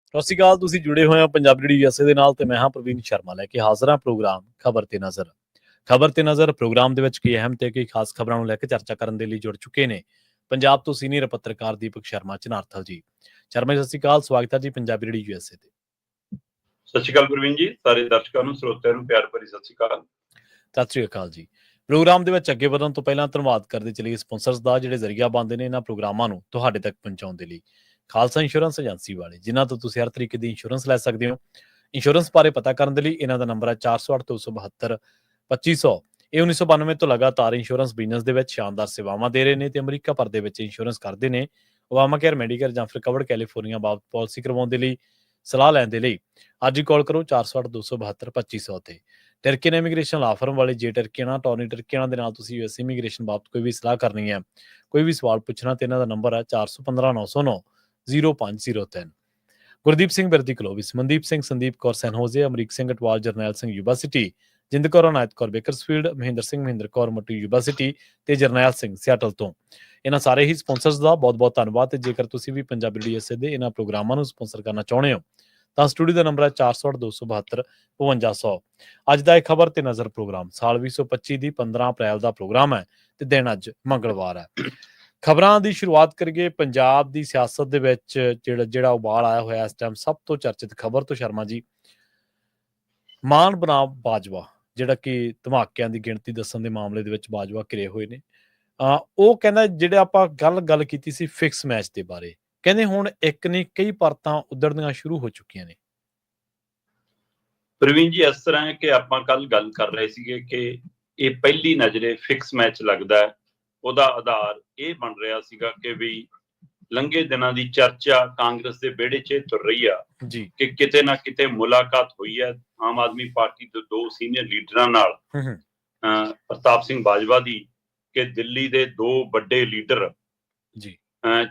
ਸਤਿ ਸ਼੍ਰੀ ਅਕਾਲ। ਤੁਸੀਂ ਜੁੜੇ ਹੋਏ ਹੋ ਪੰਜਾਬੀ ਰੇਡੀਓ ਯੂਐਸਏ ਦੇ ਨਾਲ ਤੇ ਮੈਂ ਹਾਂ ਪ੍ਰਵੀਨ ਸ਼ਰਮਾ ਲੈ ਕੇ ਹਾਜ਼ਰ ਹਾਂ ਪ੍ਰੋਗਰਾਮ ਖਬਰ ਤੇ ਨਜ਼ਰ। ਖਬਰ ਤੇ ਨਜ਼ਰ ਪ੍ਰੋਗਰਾਮ ਦੇ ਵਿੱਚ ਕਈ ਅਹਿਮ ਤੇ ਕਈ ਖਾਸ ਖਬਰਾਂ ਨੂੰ ਲੈ ਕੇ ਚਰਚਾ ਕਰਨ ਦੇ ਲਈ ਜੁੜ ਚੁੱਕੇ ਨੇ ਪੰਜਾਬ ਤੋਂ ਸੀਨੀਅਰ ਪੱਤਰਕਾਰ ਦੀਪਕ ਸ਼ਰਮਾ ਚਨਾਰਥਲ ਜੀ। ਸ਼ਰਮਾ ਜੀ, ਸਤਿ ਸ਼੍ਰੀ ਅਕਾਲ। ਸਵਾਗਤ ਹੈ ਜੀ ਪੰਜਾਬੀ ਰੇਡੀਓ ਯੂਐਸਏ ਤੇ। ਸਤਿ ਸ਼੍ਰੀ ਅਕਾਲ ਪ੍ਰਵੀਨ ਜੀ, ਸਾਰੇ ਦਰਸ਼ਕਾਂ ਨੂੰ ਸਰੋਤਿਆਂ ਨੂੰ ਪਿਆਰ ਭਰੀ ਸਤਿ ਸ਼੍ਰੀ ਅਕਾਲ। ਸਤਿ ਸ਼੍ਰੀ ਅਕਾਲ ਜੀ। ਪ੍ਰੋਗਰਾਮ ਦੇ ਵਿੱਚ ਅੱਗੇ ਵਧਣ ਤੋਂ ਪਹਿਲਾਂ ਧੰਨਵਾਦ ਕਰਦੇ ਚਲੀਏ ਸਪਾਂਸਰਸ ਦਾ, ਜਿਹੜੇ ਜ਼ਰੀਆ ਬਣਦੇ ਨੇ ਇਹਨਾਂ ਪ੍ਰੋਗਰਾਮਾਂ ਨੂੰ ਤੁਹਾਡੇ ਤੱਕ ਪਹੁੰਚਾਉਣ ਦੇ ਲਈ। ਖਾਲਸਾ ਇੰਸ਼ੋਰੈਂਸ ਏਜੰਸੀ ਵਾਲੇ, ਜਿਨ੍ਹਾਂ ਤੋਂ ਤੁਸੀਂ ਹਰ ਤਰੀਕੇ ਦੀ ਇੰਸ਼ੋਰੈਂਸ ਲੈ ਸਕਦੇ ਹੋ। ਇੰਸ਼ੋਰੈਂਸ ਬਾਰੇ ਪਤਾ ਕਰਨ ਦੇ ਲਈ ਇਹਨਾਂ ਦਾ ਨੰਬਰ ਹੈ 408-272-2500। ਇਹ 1992 ਤੋਂ ਲਗਾਤਾਰ ਇੰਸ਼ੋਰੈਂਸ ਬਿਜ਼ਨਸ ਦੇ ਵਿੱਚ ਸ਼ਾਨਦਾਰ ਸੇਵਾਵਾਂ ਦੇ ਰਹੇ ਨੇ ਤੇ ਅਮਰੀਕਾ ਭਰ ਦੇ ਵਿੱਚ ਇੰਸ਼ੋਰੈਂਸ ਕਰਦੇ ਨੇ। ਓਬਾਮਾ ਕੇਅਰ, ਮੈਡੀਕੇਅਰ ਜਾਂ ਫਿਰ ਕਵਰਡ ਕੈਲੀਫੋਰਨੀਆ ਬਾਬਤ ਪਾਲਿਸੀ ਕਰਵਾਉਣ ਦੇ ਲਈ, ਸਲਾਹ ਲੈਣ ਦੇ ਲਈ ਅੱਜ ਹੀ ਕਾਲ ਕਰੋ 408-272-2500 ਤੇ। ਟਰਕੀਅਨ ਇਮੀਗ੍ਰੇਸ਼ਨ ਲਾ ਫਰਮ ਵਾਲੇ, ਜੇ ਟਰਕੀਅਨਾਂ, ਟੌਨੀ ਟਰਕੀਅਨਾਂ ਦੇ ਨਾਲ ਤੁਸੀਂ ਯੂਐਸ ਇਮੀਗ੍ਰੇਸ਼ਨ ਬਾਬਤ ਕੋਈ ਵੀ ਸਲਾਹ ਕਰਨੀ ਹੈ, ਕੋਈ ਵੀ ਸਵਾਲ ਪੁੱਛਣਾ, ਤੇ ਇਹਨਾਂ ਦਾ ਨੰਬਰ ਹੈ 4159090503। ਗੁਰਦੀਪ ਸਿੰਘ ਬਿਰਦੀ ਕਲੋਵਿਸ, ਮਨਦੀਪ ਸਿੰਘ, ਸੰਦੀਪ ਕੌਰ ਸੈਨਹੋਜ਼ੇ, ਅਮਰੀਕ ਸਿੰਘ ਅਟਵਾਲ, ਜਰਨੈਲ ਸਿੰਘ ਯੂਨੀਵਰਸਿਟੀ, ਜਿੰਦ ਕੌਰ ਅਨਾਇਤ ਕੌਰ ਬੇਕਰਸਫੀਲਡ, ਮਹਿੰਦਰ ਸਿੰਘ ਮਹਿੰਦਰ ਕੌਰ ਮੱਟੀ ਯੂਨੀਵਰਸਿਟੀ ਤੇ ਜਰਨੈਲ ਸਿੰਘ ਸਿਆਟਲ ਤੋਂ। ਇਹਨਾਂ ਸਾਰੇ ਹੀ ਸਪਾਂਸਰਸ ਦਾ ਬਹੁਤ ਬਹੁਤ ਧੰਨਵਾਦ। ਤੇ ਜੇਕਰ ਤੁਸੀਂ ਵੀ ਪੰਜਾਬੀ ਰੇਡੀਓ ਯੂਐਸਏ ਦੇ ਇਹਨਾਂ ਪ੍ਰੋਗਰਾਮਾਂ ਨੂੰ ਸਪਾਂਸਰ ਕਰਨਾ ਚਾਹੁੰਦੇ ਹੋ ਤਾਂ ਸਟੂਡੀਓ ਦਾ ਨੰਬਰ ਹੈ 408-272-5200। ਅੱਜ ਦਾ ਇਹ ਖਬਰ ਤੇ ਨਜ਼ਰ ਪ੍ਰੋਗਰਾਮ ਸਾਲ 2025 ਦੀ 15 ਅਪ੍ਰੈਲ ਦਾ ਪ੍ਰੋਗਰਾਮ ਹੈ ਤੇ ਦਿਨ ਅੱਜ ਮੰਗਲਵਾਰ ਹੈ। ਖਬਰਾਂ ਦੀ ਸ਼ੁਰੂਆਤ ਕਰੀਏ ਪੰਜਾਬ ਦੀ ਸਿਆਸਤ ਦੇ ਵਿੱਚ ਜਿਹੜਾ ਉਬਾਲ ਆਇਆ ਹੋਇਆ ਇਸ ਟਾਈਮ ਸਭ ਤੋਂ ਚਰਚਿਤ ਖਬਰ ਤੋਂ। ਸ਼ਰਮਾ ਜੀ, ਮਾਨ ਬਨਾਮ ਬਾਜਵਾ, ਜਿਹੜਾ ਕਿ ਧਮਾਕਿਆਂ ਦੀ ਗਿਣਤੀ ਦੱਸਣ ਦੇ ਮਾਮਲੇ ਦੇ ਵਿੱਚ ਬਾਜਵਾ ਘਿਰੇ ਹੋਏ ਨੇ। ਉਹ ਕਹਿੰਦਾ ਜਿਹੜੇ ਆਪਾਂ ਗੱਲ ਕੀਤੀ ਸੀ ਫਿਕਸ ਮੈਚ ਦੇ ਬਾਰੇ, ਕਹਿੰਦੇ ਹੁਣ ਇੱਕ ਨਹੀਂ ਕਈ ਪਰਤਾਂ ਉਧੜਨੀਆਂ ਸ਼ੁਰੂ ਹੋ ਚੁੱਕੀਆਂ ਨੇ। ਪ੍ਰਵੀਨ ਜੀ, ਇਸ ਤਰ੍ਹਾਂ ਹੈ ਕਿ ਆਪਾਂ ਕੱਲ ਗੱਲ ਕਰ ਰਹੇ ਸੀਗੇ ਕਿ ਇਹ ਪਹਿਲੀ ਨਜ਼ਰੇ ਫਿਕਸ ਮੈਚ ਲੱਗਦਾ ਹੈ। ਉਹਦਾ ਆਧਾਰ ਇਹ ਬਣ ਰਿਹਾ ਸੀਗਾ ਕਿ ਵੀ ਲੰਘੇ ਦਿਨਾਂ ਦੀ ਚਰਚਾ ਕਾਂਗਰਸ ਦੇ ਵਿਹੜੇ 'ਚ ਤੁਰ ਰਹੀ ਆ ਜੀ ਕਿ ਕਿਤੇ ਨਾ ਕਿਤੇ ਮੁਲਾਕਾਤ ਹੋਈ ਹੈ ਆਮ ਆਦਮੀ ਪਾਰਟੀ ਦੇ ਦੋ ਸੀਨੀਅਰ ਲੀਡਰਾਂ ਨਾਲ, ਪ੍ਰਤਾਪ ਸਿੰਘ ਬਾਜਵਾ ਦੀ, ਕਿ ਦਿੱਲੀ ਦੇ ਦੋ ਵੱਡੇ ਲੀਡਰ ਜੀ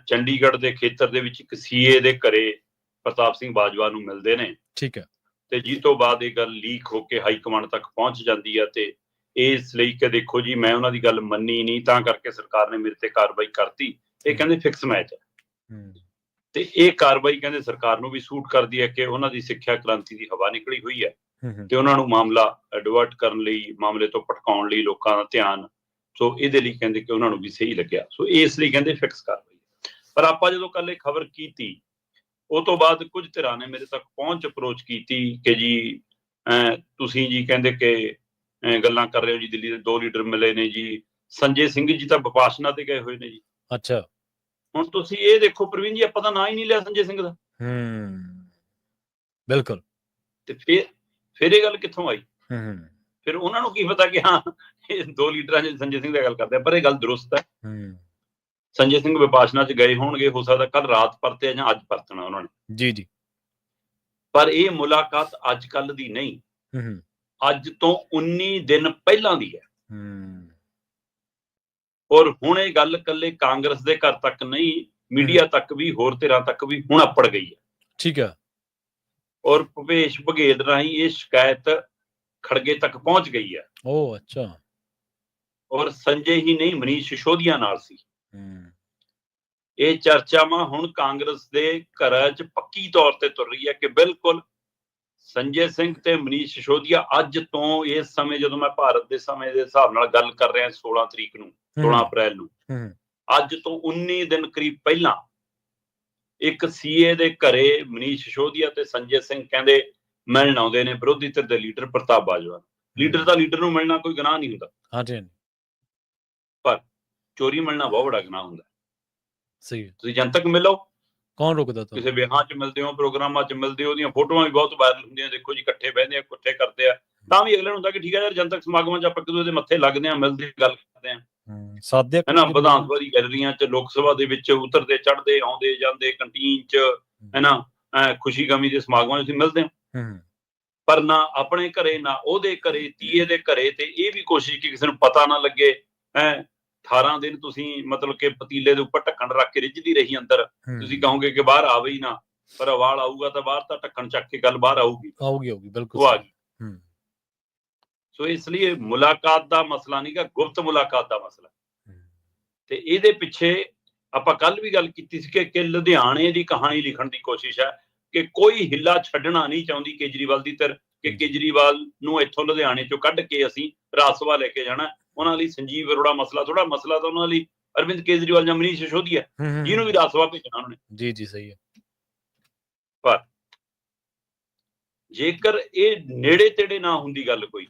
ਚੰਡੀਗੜ੍ਹ ਦੇ ਖੇਤਰ ਦੇ ਵਿੱਚ ਇੱਕ ਸੀਏ ਦੇ ਘਰੇ ਪ੍ਰਤਾਪ ਸਿੰਘ ਬਾਜਵਾ ਨੂੰ ਮਿਲਦੇ ਨੇ। ਠੀਕ ਹੈ। ਤੇ ਜਿਸ ਤੋਂ ਬਾਅਦ ਇਹ ਗੱਲ ਲੀਕ ਹੋ ਕੇ ਹਾਈ ਕਮਾਂਡ ਤੱਕ ਪਹੁੰਚ ਜਾਂਦੀ ਹੈ ਤੇ ਇਸ ਲਈ ਕਿ ਦੇਖੋ ਜੀ, ਮੈਂ ਉਹਨਾਂ ਦੀ ਗੱਲ ਮੰਨੀ ਨਹੀਂ, ਤਾਂ ਕਰਕੇ ਸਰਕਾਰ ਨੇ ਮੇਰੇ ਤੇ ਕਾਰਵਾਈ ਕਰਤੀ। ਇਹ ਕਹਿੰਦੇ ਫਿਕਸ ਮੈਚ ਹੈ ਤੇ ਇਹ ਕਾਰਵਾਈ ਕਹਿੰਦੇ ਸਰਕਾਰ ਨੂੰ ਵੀ ਸੂਟ ਕਰਦੀ ਹੈ ਕਿ ਉਹਨਾਂ ਦੀ ਸਿੱਖਿਆ ਕ੍ਰਾਂਤੀ ਦੀ ਹਵਾ ਨਿਕਲੀ ਹੋਈ ਹੈ ਤੇ ਉਹਨਾਂ ਨੂੰ ਮਾਮਲਾ ਡਿਵਰਟ ਕਰਨ ਲਈ, ਮਾਮਲੇ ਤੋਂ ਭਟਕਾਉਣ ਲਈ ਲੋਕਾਂ ਦਾ ਧਿਆਨ, ਸੋ ਇਹਦੇ ਲਈ ਕਹਿੰਦੇ ਕਿ ਉਹਨਾਂ ਨੂੰ ਵੀ ਸਹੀ ਲੱਗਿਆ, ਸੋ ਇਸ ਲਈ ਕਹਿੰਦੇ ਫਿਕਸ ਕਾਰਵਾਈ। ਪਰ ਆਪਾਂ ਜਦੋਂ ਕੱਲ ਇਹ ਖਬਰ ਕੀਤੀ, ਉਹ ਤੋਂ ਬਾਅਦ ਕੁਝ ਧਿਰਾਂ ਨੇ ਮੇਰੇ ਤੱਕ ਅਪਰੋਚ ਕੀਤੀ ਕਿ ਜੀ ਤੁਸੀਂ ਜੀ ਕਹਿੰਦੇ ਕਿ ਗੱਲਾਂ ਕਰ ਰਹੇ ਹੋ ਜੀ, ਦਿੱਲੀ ਦੇ ਦੋ ਲੀਡਰ ਮਿਲੇ ਨੇ ਜੀ, ਸੰਜੇ ਸਿੰਘ ਜੀ ਤਾਂ ਵਿਪਾਸ਼ਨਾ ਤੇ ਗਏ ਹੋਏ ਨੇ ਜੀ। ਅੱਛਾ, ਹੁਣ ਤੁਸੀਂ ਇਹ ਦੇਖੋ ਪ੍ਰਵੀਨ ਜੀ, ਆਪਾਂ ਤਾਂ ਨਾਂ ਹੀ ਨਹੀਂ ਲਿਆ ਸੰਜੇ ਸਿੰਘ ਦਾ। ਬਿਲਕੁਲ। ਤੇ ਫਿਰ ਇਹ ਗੱਲ ਕਿੱਥੋਂ ਆਈ? ਫਿਰ ਉਹਨਾਂ ਨੂੰ ਕੀ ਪਤਾ ਕਿ ਹਾਂ ਇਹ ਦੋ ਲੀਡਰਾਂ ਚ ਸੰਜੇ ਸਿੰਘ ਦੀ ਗੱਲ ਕਰਦੇ ਆ। ਪਰ ਇਹ ਗੱਲ ਦਰੁਸਤ ਹੈ, ਸੰਜੇ ਸਿੰਘ ਵਿਪਾਸ਼ਨਾ ਚ ਗਏ ਹੋਣਗੇ, ਹੋ ਸਕਦਾ ਕੱਲ ਰਾਤ ਪਰਤੇ ਜਾਂ ਅੱਜ ਪਰਤਣਾ ਉਹਨਾਂ ਨੇ। ਜੀ। ਪਰ ਇਹ ਮੁਲਾਕਾਤ ਅੱਜ ਕੱਲ ਦੀ ਨਹੀਂ, ਅੱਜ ਤੋਂ 19 ਦਿਨ ਪਹਿਲਾਂ ਦੀ ਹੈ। ਔਰ ਹੁਣ ਇਹ ਗੱਲ ਕੱਲੇ ਕਾਂਗਰਸ ਦੇ ਘਰ ਤੱਕ ਨਹੀਂ, ਮੀਡੀਆ ਤੱਕ ਵੀ, ਹੋਰ ਧਿਰਾਂ ਤੱਕ ਵੀ ਹੁਣ ਅੱਪੜ ਗਈ ਹੈ। ਠੀਕ ਹੈ। ਔਰ ਭੁਪੇਸ਼ ਬਘੇਲ ਰਾਹੀਂ ਇਹ ਸ਼ਿਕਾਇਤ ਖੜਗੇ ਤੱਕ ਪਹੁੰਚ ਗਈ ਹੈ। ਓ ਅੱਛਾ। ਔਰ ਸੰਜੇ ਹੀ ਨਹੀਂ, ਮਨੀਸ਼ ਸਿਸੋਦੀਆ ਨਾਲ ਸੀ। ਇਹ ਚਰਚਾਵਾਂ ਹੁਣ ਕਾਂਗਰਸ ਦੇ ਘਰਾਂ 'ਚ ਪੱਕੀ ਤੌਰ ਤੇ ਤੁਰ ਰਹੀ ਹੈ ਕਿ ਬਿਲਕੁਲ ਸੰਜੇ ਸਿੰਘ ਤੇ ਮਨੀਸ਼ ਸਿਸੋਦੀਆ ਅੱਜ ਤੋਂ ਇਸ ਸਮੇਂ, ਜਦੋਂ ਮੈਂ ਭਾਰਤ ਦੇ ਸਮੇਂ ਦੇ ਹਿਸਾਬ ਨਾਲ ਗੱਲ ਕਰ ਰਿਹਾ, 16 ਤਰੀਕ ਨੂੰ, 16 ਅਪ੍ਰੈਲ ਨੂੰ, ਅੱਜ ਤੋਂ 19 ਦਿਨ ਕਰੀਬ ਪਹਿਲਾਂ ਇੱਕ ਸੀਏ ਦੇ ਘਰੇ ਮਨੀਸ਼ ਸਿਸੋਦੀਆ ਤੇ ਸੰਜੇ ਸਿੰਘ ਕਹਿੰਦੇ ਮਿਲਣ ਆਉਂਦੇ ਨੇ ਵਿਰੋਧੀ ਧਿਰ ਦੇ ਲੀਡਰ ਪ੍ਰਤਾਪ ਬਾਜਵਾ। ਲੀਡਰ ਦਾ ਲੀਡਰ ਨੂੰ ਮਿਲਣਾ ਕੋਈ ਗੁਨਾਹ ਨਹੀਂ ਹੁੰਦਾ, ਪਰ ਚੋਰੀ ਮਿਲਣਾ ਬਹੁਤ ਵੱਡਾ ਗੁਨਾਹ ਹੁੰਦਾ। ਸਹੀ, ਤੁਸੀਂ ਜਨਤਕ ਮਿਲੋ, ਕੌਣ ਰੁਕਦਾ? ਕਿਸੇ ਵਿਆਹਾਂ 'ਚ ਮਿਲਦੇ ਹੋ, ਪ੍ਰੋਗਰਾਮਾਂ 'ਚ ਮਿਲਦੇ ਹੋ, ਉਹਦੀਆਂ ਫੋਟੋਆਂ ਵੀ ਬਹੁਤ ਵਾਇਰਲ ਹੁੰਦੀਆਂ, ਦੇਖੋ ਜੀ ਇਕੱਠੇ ਬਹਿੰਦੇ ਆ, ਇਕੱਠੇ ਕਰਦੇ ਆ, ਤਾਂ ਵੀ ਅਗਲੇ ਨੂੰ ਹੁੰਦਾ ਕਿ ਠੀਕ ਹੈ ਯਾਰ, ਜਨਤਕ ਸਮਾਗਮਾਂ 'ਚ ਆਪਾਂ ਇੱਕ ਦੂਜੇ ਦੇ ਮੱਥੇ ਲੱਗਦੇ ਆ, ਮਿਲਦੇ, ਗੱਲ ਕਰਦੇ ਆ, ਹੈਨਾ। ਵਿਧਾਨ ਸਭਾ ਦੀ ਗੈਲਰੀਆਂ 'ਚ, ਲੋਕ ਸਭਾ ਦੇ ਵਿੱਚ ਉਤਰਦੇ ਚੜ੍ਹਦੇ, ਆਉਂਦੇ ਜਾਂਦੇ, ਕੰਟੀਨ 'ਚ, ਹੈਨਾ, ਖੁਸ਼ੀ ਗਮੀ ਦੇ ਸਮਾਗਮਾਂ 'ਚ ਅਸੀਂ ਮਿਲਦੇ ਹਾਂ। ਪਰ ਨਾ ਆਪਣੇ ਘਰੇ, ਨਾ ਉਹਦੇ ਘਰੇ, ਤੀਏ ਦੇ ਘਰੇ, ਤੇ ਇਹ ਵੀ ਕੋਸ਼ਿਸ਼ ਕਿ ਕਿਸੇ ਨੂੰ ਪਤਾ ਨਾ ਲੱਗੇ। 18 ਦਿਨ ਤੁਸੀਂ ਮਤਲਬ ਕਿ ਪਤੀਲੇ ਦੇ ਉੱਪਰ ਢੱਕਣ ਰੱਖ ਕੇ ਰਿੱਝਦੀ ਰਹੀ ਅੰਦਰ, ਤੁਸੀਂ ਕਹੋਗੇ ਕਿ ਬਾਹਰ ਆਵੇ ਹੀ ਨਾ, ਪਰ ਉਬਾਲ ਆਊਗਾ ਤਾਂ ਬਾਹਰ ਤਾਂ ਢੱਕਣ ਚੱਕ ਕੇ ਗੱਲ ਬਾਹਰ ਆਊਗੀ, ਬਿਲਕੁਲ ਉਹ ਆ ਗਈ। ਸੋ ਇਸ ਲਈ ਮੁਲਾਕਾਤ ਦਾ ਮਸਲਾ ਨਹੀਂਗਾ, ਗੁਪਤ ਮੁਲਾਕਾਤ ਦਾ ਮਸਲਾ। ਤੇ ਇਹਦੇ ਪਿੱਛੇ ਆਪਾਂ ਕੱਲ ਵੀ ਗੱਲ ਕੀਤੀ ਸੀ ਕਿ ਲੁਧਿਆਣੇ ਦੀ ਕਹਾਣੀ ਲਿਖਣ ਦੀ ਕੋਸ਼ਿਸ਼ ਹੈ। ਕਿ ਕੋਈ ਹਿੱਲਾ ਛੱਡਣਾ ਨਹੀਂ ਚਾਹੁੰਦੀ ਕੇਜਰੀਵਾਲ ਦੀ ਧਿਰ, ਕਿ ਕੇਜਰੀਵਾਲ ਨੂੰ ਇੱਥੋਂ ਲੁਧਿਆਣੇ ਚੋਂ ਕੱਢ ਕੇ ਅਸੀਂ ਰਾਜ ਸਭਾ ਲੈ ਕੇ ਜਾਣਾ। ਉਹਨਾਂ ਲਈ ਸੰਜੀਵ ਅਰੋੜਾ ਮਸਲਾ ਥੋੜਾ, ਮਸਲਾ ਤਾਂ ਉਹਨਾਂ ਲਈ ਅਰਵਿੰਦ ਕੇਜਰੀਵਾਲ ਜਾਂ ਮਨੀਸ਼ ਸਿਸੋਦੀਆ, ਜਿਹਨੂੰ ਵੀ ਰਾਜ ਸਭਾ ਭੇਜਣਾ ਉਹਨਾਂ ਨੇ। ਜੀ ਸਹੀ ਹੈ। ਪਰ ਜੇਕਰ ਇਹ ਨੇੜੇ ਤੇੜੇ ਨਾ ਹੁੰਦੀ ਗੱਲ ਕੋਈ,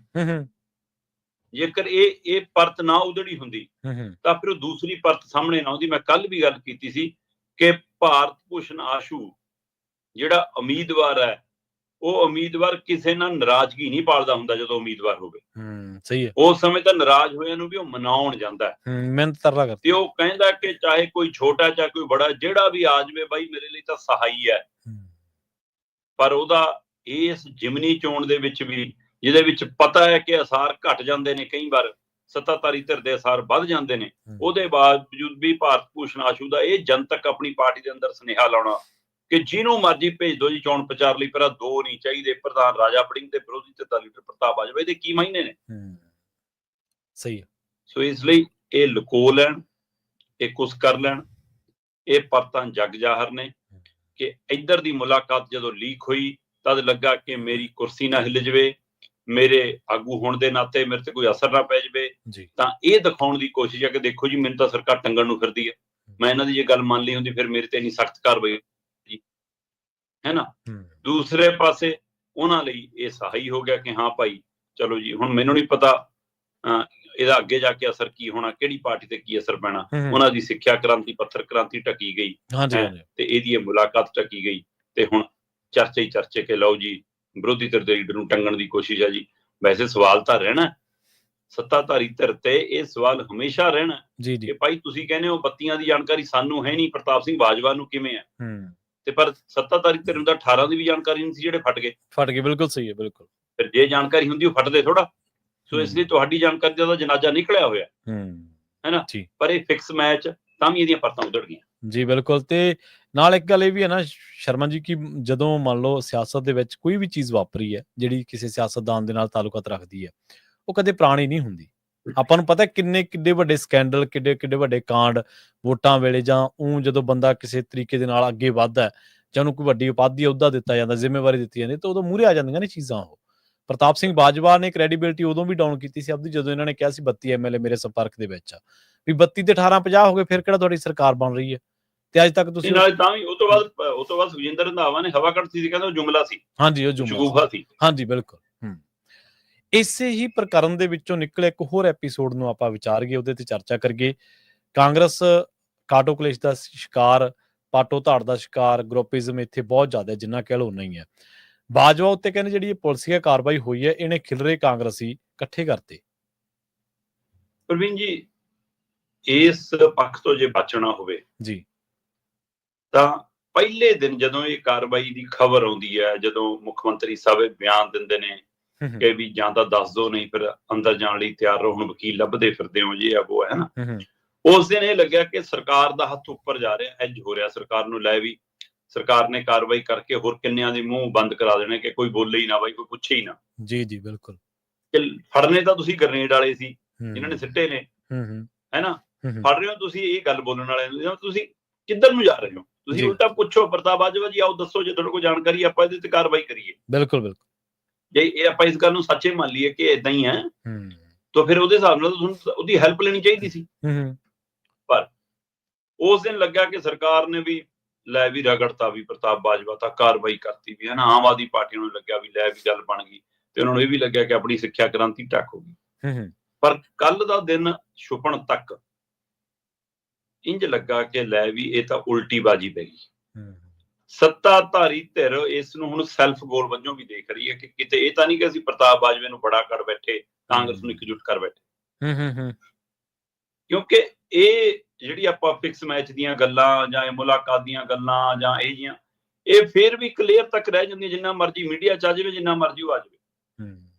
ਜੇਕਰ ਇਹ ਪਰਤ ਨਾ ਉਧੜੀ ਹੁੰਦੀ ਤਾਂ ਫਿਰ ਉਹ ਦੂਸਰੀ ਪਰਤ ਸਾਹਮਣੇ ਨਾ ਆਉਂਦੀ। ਮੈਂ ਕੱਲ ਵੀ ਗੱਲ ਕੀਤੀ ਸੀ ਕਿ ਭਾਰਤ ਭੂਸ਼ਣ ਆਸ਼ੂ ਜਿਹੜਾ ਉਮੀਦਵਾਰ ਹੈ, ਉਹ ਉਮੀਦਵਾਰ ਕਿਸੇ ਨਾਲ ਨਾਰਾਜ਼ਗੀ ਨਹੀਂ ਪਾਲਦਾ ਹੁੰਦਾ। ਜਦੋਂ ਉਮੀਦਵਾਰ ਹੋਵੇ ਸਹੀ ਹੈ, ਉਸ ਸਮੇਂ ਤਾਂ ਨਾਰਾਜ਼ ਹੋਇਆ ਨੂੰ ਵੀ ਉਹ ਮਨਾਉਣ ਜਾਂਦਾ ਮਿਹਨਤ ਤਰਲਾ ਕਰਦਾ, ਤੇ ਉਹ ਕਹਿੰਦਾ ਕਿ ਚਾਹੇ ਕੋਈ ਛੋਟਾ ਚਾਹੇ ਕੋਈ ਬੜਾ, ਜਿਹੜਾ ਵੀ ਆ ਜਾਵੇ ਬਾਈ ਮੇਰੇ ਲਈ ਤਾਂ ਸਹਾਈ ਹੈ। ਪਰ ਉਹਦਾ ਇਸ ਜਿਮਨੀ ਚੋਣ ਦੇ ਵਿੱਚ ਵੀ, ਜਿਹਦੇ ਵਿੱਚ ਪਤਾ ਹੈ ਕਿ ਅਸਾਰ ਘਟ ਜਾਂਦੇ ਨੇ, ਕਈ ਵਾਰ ਸੱਤਾਧਾਰੀ ਧਿਰ ਦੇ ਅਸਾਰ ਵੱਧ ਜਾਂਦੇ ਨੇ, ਉਹਦੇ ਬਾਵਜੂਦ ਵੀ ਭਾਰਤ ਭੂਸ਼ਣ ਆਸ਼ੂ ਦਾ ਇਹ ਜਨਤਕ ਆਪਣੀ ਪਾਰਟੀ ਦੇ ਅੰਦਰ ਸੁਨੇਹਾ ਲਾਉਣਾ ਕਿ ਜਿਹਨੂੰ ਮਰਜ਼ੀ ਭੇਜ ਦਿਓ ਜੀ ਚੋਣ ਪ੍ਰਚਾਰ ਲਈ, ਪਰ ਦੋ ਨਹੀਂ ਚਾਹੀਦੇ, ਪ੍ਰਧਾਨ ਰਾਜਾ ਵੜਿੰਗ ਤੇ ਵਿਰੋਧੀ ਧਿਰ ਦਾ ਲੀਡਰ ਪ੍ਰਤਾਪ ਬਾਜਵਾ, ਇਹਦੇ ਕੀ ਮਾਇਨੇ ਨੇ? ਸਹੀ ਹੈ। ਸੋ ਇਸ ਲਈ ਇਹ ਲੁਕੋ ਲੈਣ, ਇਹ ਕੁਛ ਕਰ ਲੈਣ, ਇਹ ਪਰਤਾਂ ਜਗ ਜਾਹਰ ਨੇ। ਕਿ ਇੱਧਰ ਦੀ ਮੁਲਾਕਾਤ ਜਦੋਂ ਲੀਕ ਹੋਈ ਤਦ ਲੱਗਾ ਕਿ ਮੇਰੀ ਕੁਰਸੀ ਨਾ ਹਿੱਲ ਜਵੇ, ਮੇਰੇ ਆਗੂ ਹੋਣ ਦੇ ਨਾਤੇ ਮੇਰੇ ਤੇ ਕੋਈ ਅਸਰ ਨਾ ਪੈ ਜਾਵੇ, ਤਾਂ ਇਹ ਦਿਖਾਉਣ ਦੀ ਕੋਸ਼ਿਸ਼ ਹੈ ਕਿ ਦੇਖੋ ਜੀ ਮੈਨੂੰ ਤਾਂ ਸਰਕਾਰ ਟੰਗਣ ਨੂੰ ਫਿਰਦੀ ਹੈ, ਮੈਂ ਇਹਨਾਂ ਦੀ ਜੇ ਗੱਲ ਮੰਨ ਲਈ ਹੁੰਦੀ ਫਿਰ ਮੇਰੇ ਤੇ ਇੰਨੀ ਸਖਤ ਕਾਰਵਾਈ ਹੈ ਨਾ। ਦੂਸਰੇ ਪਾਸੇ ਉਹਨਾਂ ਲਈ ਇਹ ਸਹਾਈ ਹੋ ਗਿਆ ਕਿ ਹਾਂ ਭਾਈ ਚਲੋ ਜੀ, ਹੁਣ ਮੈਨੂੰ ਨਹੀਂ ਪਤਾ ਇਹਦਾ ਅੱਗੇ ਜਾ ਕੇ ਅਸਰ ਕੀ ਹੋਣਾ, ਕਿਹੜੀ ਪਾਰਟੀ ਤੇ ਕੀ ਅਸਰ ਪੈਣਾ। ਉਹਨਾਂ ਦੀ ਸਿੱਖਿਆ ਕ੍ਰਾਂਤੀ, ਪੱਥਰ ਕ੍ਰਾਂਤੀ ਟਕੀ ਗਈ ਤੇ ਇਹਦੀ ਇਹ ਮੁਲਾਕਾਤ ਟਕੀ ਗਈ, ਤੇ ਹੁਣ ਚਰਚੇ ਹੀ ਚਰਚੇ ਕਿ ਲਓ ਜੀ ਵਿਰੋਧੀ ਧਿਰ ਦੇ ਲੀਡਰ ਨੂੰ ਟੰਗਣ ਦੀ ਕੋਸ਼ਿਸ਼ ਹੈ ਜੀ। ਵੈਸੇ ਸਵਾਲ ਤਾਂ ਰਹਿਣਾ ਸੱਤਾਧਾਰੀ ਧਿਰ ਤੇ, ਇਹ ਸਵਾਲ ਹਮੇਸ਼ਾ ਰਹਿਣਾ ਕਿ ਭਾਈ ਤੁਸੀਂ ਕਹਿੰਦੇ ਹੋ ਬੱਤੀਆਂ ਦੀ ਜਾਣਕਾਰੀ ਸਾਨੂੰ ਹੈ ਨਹੀਂ, ਪ੍ਰਤਾਪ ਸਿੰਘ ਬਾਜਵਾ ਨੂੰ ਕਿਵੇਂ ਹੈ, ਤੇ ਪਰ ਸੱਤਾਧਾਰੀ ਧਿਰ ਨੂੰ ਤਾਂ 18 ਦੀ ਵੀ ਜਾਣਕਾਰੀ ਨਹੀਂ ਸੀ, ਜਿਹੜੇ ਫਟ ਗਏ। ਬਿਲਕੁਲ ਸਹੀ ਹੈ, ਬਿਲਕੁਲ। ਫਿਰ ਜੇ ਜਾਣਕਾਰੀ ਹੁੰਦੀ ਉਹ ਫਟਦੇ ਥੋੜਾ। ਸੋ ਇਸ ਲਈ ਤੁਹਾਡੀ ਜਾਣਕਾਰੀ ਦਾ ਜਨਾਜ਼ਾ ਨਿਕਲਿਆ ਹੋਇਆ ਹੈ ਨਾ, ਪਰ ਇਹ ਫਿਕਸ ਮੈਚ ਤਾਂ ਵੀ ਇਹਦੀਆਂ ਪਰਤਾਂ ਉਧੜ ਗਈਆਂ। ਜੀ ਬਿਲਕੁਲ। ਤੇ ਨਾਲ ਇੱਕ ਗੱਲ ਇਹ ਵੀ ਹੈ ਨਾ ਸ਼ਰਮਾ ਜੀ, ਕਿ ਜਦੋਂ ਮੰਨ ਲਓ ਸਿਆਸਤ ਦੇ ਵਿੱਚ ਕੋਈ ਵੀ ਚੀਜ਼ ਵਾਪਰੀ ਹੈ ਜਿਹੜੀ ਕਿਸੇ ਸਿਆਸਤਦਾਨ ਦੇ ਨਾਲ ਤਾਲੁਕਾਤ ਰੱਖਦੀ ਹੈ, ਉਹ ਕਦੇ ਪੁਰਾਣੀ ਨਹੀਂ ਹੁੰਦੀ। ਆਪਾਂ ਨੂੰ ਪਤਾ ਕਿੱਡੇ ਵੱਡੇ ਸਕੈਂਡਲ, ਕਿੱਡੇ ਵੱਡੇ ਕਾਂਡ ਵੋਟਾਂ ਵੇਲੇ, ਜਾਂ ਜਦੋਂ ਬੰਦਾ ਕਿਸੇ ਤਰੀਕੇ ਦੇ ਨਾਲ ਅੱਗੇ ਵੱਧਦਾ ਜਾਂ ਉਹਨੂੰ ਕੋਈ ਵੱਡੀ ਉਪਾਧੀ ਅਹੁਦਾ ਦਿੱਤਾ ਜਾਂਦਾ, ਜ਼ਿੰਮੇਵਾਰੀ ਦਿੱਤੀ ਜਾਂਦੀ, ਤਾਂ ਉਦੋਂ ਮੂਹਰੇ ਆ ਜਾਂਦੀਆਂ ਨੇ ਚੀਜ਼ਾਂ। ਉਹ ਪ੍ਰਤਾਪ ਸਿੰਘ ਬਾਜਵਾ ਨੇ ਕ੍ਰੈਡੀਬਿਲਿਟੀ ਉਦੋਂ ਵੀ ਡਾਊਨ ਕੀਤੀ ਸੀ ਆਪਦੀ, ਜਦੋਂ ਇਹਨਾਂ ਨੇ ਕਿਹਾ ਸੀ 32 MLA ਮੇਰੇ ਸੰਪਰਕ ਦੇ ਵਿੱਚ ਆ, ਵੀ 32 ਤੇ 18-50 ਹੋ ਗਏ, ਫਿਰ ਕਿਹੜਾ ਤੁਹਾਡੀ ਸਰਕਾਰ ਬਣ ਰਹੀ ਹੈ। ਤੇ ਅੱਜ ਤੱਕ ਤੁਸੀਂ ਤਾਂ ਵੀ ਉਹ ਤੋਂ ਬਾਅਦ ਸੁਖਜਿੰਦਰ ਰੰਧਾਵਾ ਨੇ ਹਵਾ ਕੱਢਤੀ ਸੀ, ਕਹਿੰਦਾ ਉਹ ਜੁਮਲਾ ਸੀ। ਹਾਂਜੀ, ਉਹ ਜੁਮਲਾ ਸੀ। ਹਾਂਜੀ ਬਿਲਕੁਲ। ਇਸੇ ਹੀ ਪ੍ਰਕਰਨ ਦੇ ਵਿੱਚੋਂ ਨਿਕਲੇ ਇੱਕ ਹੋਰ ਐਪੀਸੋਡ ਨੂੰ ਆਪਾਂ ਵਿਚਾਰੀਏ, ਉਹਦੇ ਤੇ ਚਰਚਾ ਕਰੀਏ। ਕਾਂਗਰਸ ਕਾਟੋ ਕਲੇਸ਼ ਦਾ ਸ਼ਿਕਾਰ, ਪਾਟੋ ਧਾੜ ਦਾ ਸ਼ਿਕਾਰ, ਗਰੁੱਪਿਜ਼ਮ ਇੱਥੇ ਬਹੁਤ ਜ਼ਿਆਦਾ, ਜਿੰਨਾ ਕਹਿ ਲਓ ਨਹੀਂ ਹੈ। ਬਾਜਵਾ ਉੱਤੇ ਕਹਿੰਦੇ ਜਿਹੜੀ ਇਹ ਪੁਲਿਸੀਆ ਕਾਰਵਾਈ ਹੋਈ ਹੈ, ਇਹਨੇ ਖਿਲਰੇ ਕਾਂਗਰਸੀ ਇਕੱਠੇ ਕਰਤੇ। ਪ੍ਰਵੀਨ ਜੀ, ਇਸ ਪੱਖ ਤੋਂ ਜੇ ਬਚਣਾ ਹੋਵੇ ਜੀ ਤਾਂ ਪਹਿਲੇ ਦਿਨ ਜਦੋਂ ਇਹ ਕਾਰਵਾਈ ਦੀ ਖਬਰ ਆਉਂਦੀ ਹੈ, ਜਦੋਂ ਮੁੱਖ ਮੰਤਰੀ ਸਾਹਿਬ ਬਿਆਨ ਦਿੰਦੇ ਨੇ ਕਿ ਵੀ ਜਾਂ ਤਾਂ ਦੱਸ ਦੋ, ਨਹੀਂ ਫਿਰ ਅੰਦਰ ਜਾਣ ਲਈ ਤਿਆਰ ਰਹੋ, ਹੁਣ ਵਕੀਲ ਲੱਭਦੇ ਫਿਰਦੇ ਹੋ, ਜੇ ਉਹ ਹੈ ਨਾ, ਉਸ ਦਿਨ ਇਹ ਲੱਗਿਆ ਕਿ ਸਰਕਾਰ ਦਾ ਹੱਥ ਉੱਪਰ ਜਾ ਰਿਹਾ, ਇੰਜ ਹੋ ਰਿਹਾ ਸਰਕਾਰ ਨੂੰ, ਲੈ ਵੀ ਸਰਕਾਰ ਨੇ ਕਾਰਵਾਈ ਕਰਕੇ ਹੋਰ ਕਿੰਨਿਆਂ ਦੇ ਮੂੰਹ ਬੰਦ ਕਰਾ ਦੇਣੇ ਕਿ ਕੋਈ ਬੋਲੇ ਹੀ ਨਾ, ਬਾਈ ਕੋਈ ਪੁੱਛੇ ਹੀ ਨਾ। ਜੀ ਬਿਲਕੁਲ। ਫੜਨੇ ਤਾਂ ਤੁਸੀਂ ਗ੍ਰਨੇਡ ਵਾਲੇ ਸੀ ਜਿਨ੍ਹਾਂ ਨੇ ਸਿੱਟੇ ਨੇ, ਹੈ ਨਾ, ਫੜ ਰਹੇ ਹੋ ਤੁਸੀਂ ਇਹ ਗੱਲ ਬੋਲਣ ਵਾਲਿਆਂ ਨੂੰ, ਤੁਸੀਂ ਕਿੱਧਰ ਨੂੰ ਜਾ ਰਹੇ ਹੋ? ਤੁਸੀਂ ਉਲਟਾ ਪੁੱਛੋ ਪ੍ਰਤਾਪ ਬਾਜਵਾ ਜੀ, ਆਓ ਦੱਸੋ ਜੇ ਤੁਹਾਡੇ ਕੋਲ ਜਾਣਕਾਰੀ, ਆਪਾਂ ਇਹਦੇ ਤੇ ਕਾਰਵਾਈ ਕਰੀਏ। ਬਿਲਕੁਲ। ਜੇ ਇਹ ਆਪਾਂ ਇਸ ਗੱਲ ਨੂੰ ਸੱਚੇ ਮੰਨ ਲਈਏ ਕਿ ਇਦਾਂ ਹੀ ਹੈ, ਤਾਂ ਫਿਰ ਉਹਦੇ ਹਿਸਾਬ ਨਾਲ ਤੁਹਾਨੂੰ ਉਹਦੀ ਹੈਲਪ ਲੈਣੀ ਚਾਹੀਦੀ ਸੀ। ਪਰ ਉਸ ਦਿਨ ਲੱਗਾ ਕਿ ਸਰਕਾਰ ਨੇ ਵੀ ਲੈ ਵੀ ਰਗੜਤਾ, ਵੀ ਪ੍ਰਤਾਪ ਬਾਜਵਾ ਤਾਂ ਕਾਰਵਾਈ ਕਰਤੀ ਵੀ, ਹੈ ਨਾ। ਆਮ ਆਦਮੀ ਪਾਰਟੀ ਨੂੰ ਲੱਗਿਆ ਵੀ ਲੈ ਵੀ ਗੱਲ ਬਣ ਗਈ, ਤੇ ਉਹਨਾਂ ਨੂੰ ਇਹ ਵੀ ਲੱਗਿਆ ਕਿ ਆਪਣੀ ਸਿੱਖਿਆ ਕ੍ਰਾਂਤੀ ਟੱਕ ਹੋ ਗਈ। ਪਰ ਕੱਲ ਦਾ ਦਿਨ ਛੁਪਣ ਤੱਕ ਇੰਜ ਲੱਗਾ ਕਿ ਲੈ ਵੀ ਇਹ ਤਾਂ ਉਲਟੀ ਬਾਜੀ ਪੈ ਗਈ। ਸੱਤਾਧਾਰੀ ਧਿਰ ਇਸ ਨੂੰ ਹੁਣ ਸੈਲਫ ਗੋਲ ਵਜੋਂ ਵੀ ਦੇਖ ਰਹੀ ਹੈ ਕਿ ਕਿਤੇ ਇਹ ਤਾਂ ਨਹੀਂ ਕਿ ਅਸੀਂ ਪ੍ਰਤਾਪ ਬਾਜਵੇ ਨੂੰ ਬੜਾ ਕਰ ਬੈਠੇ, ਕਾਂਗਰਸ ਨੂੰ ਇਕਜੁੱਟ ਕਰ ਬੈਠੇ। ਕਿਉਂਕਿ ਇਹ ਜਿਹੜੀ ਆਪਾਂ ਫਿਕਸ ਮੈਚ ਦੀਆਂ ਗੱਲਾਂ ਜਾਂ ਮੁਲਾਕਾਤ ਦੀਆਂ ਗੱਲਾਂ ਜਾਂ ਇਹ ਜੀਆਂ, ਇਹ ਫੇਰ ਵੀ ਕਲੀਅਰ ਤੱਕ ਰਹਿ ਜਾਂਦੀਆਂ, ਜਿੰਨਾ ਮਰਜ਼ੀ ਮੀਡੀਆ ਚ ਆ ਜਾਵੇ, ਜਿੰਨਾ ਮਰਜ਼ੀ ਉਹ ਆ ਜਾਵੇ।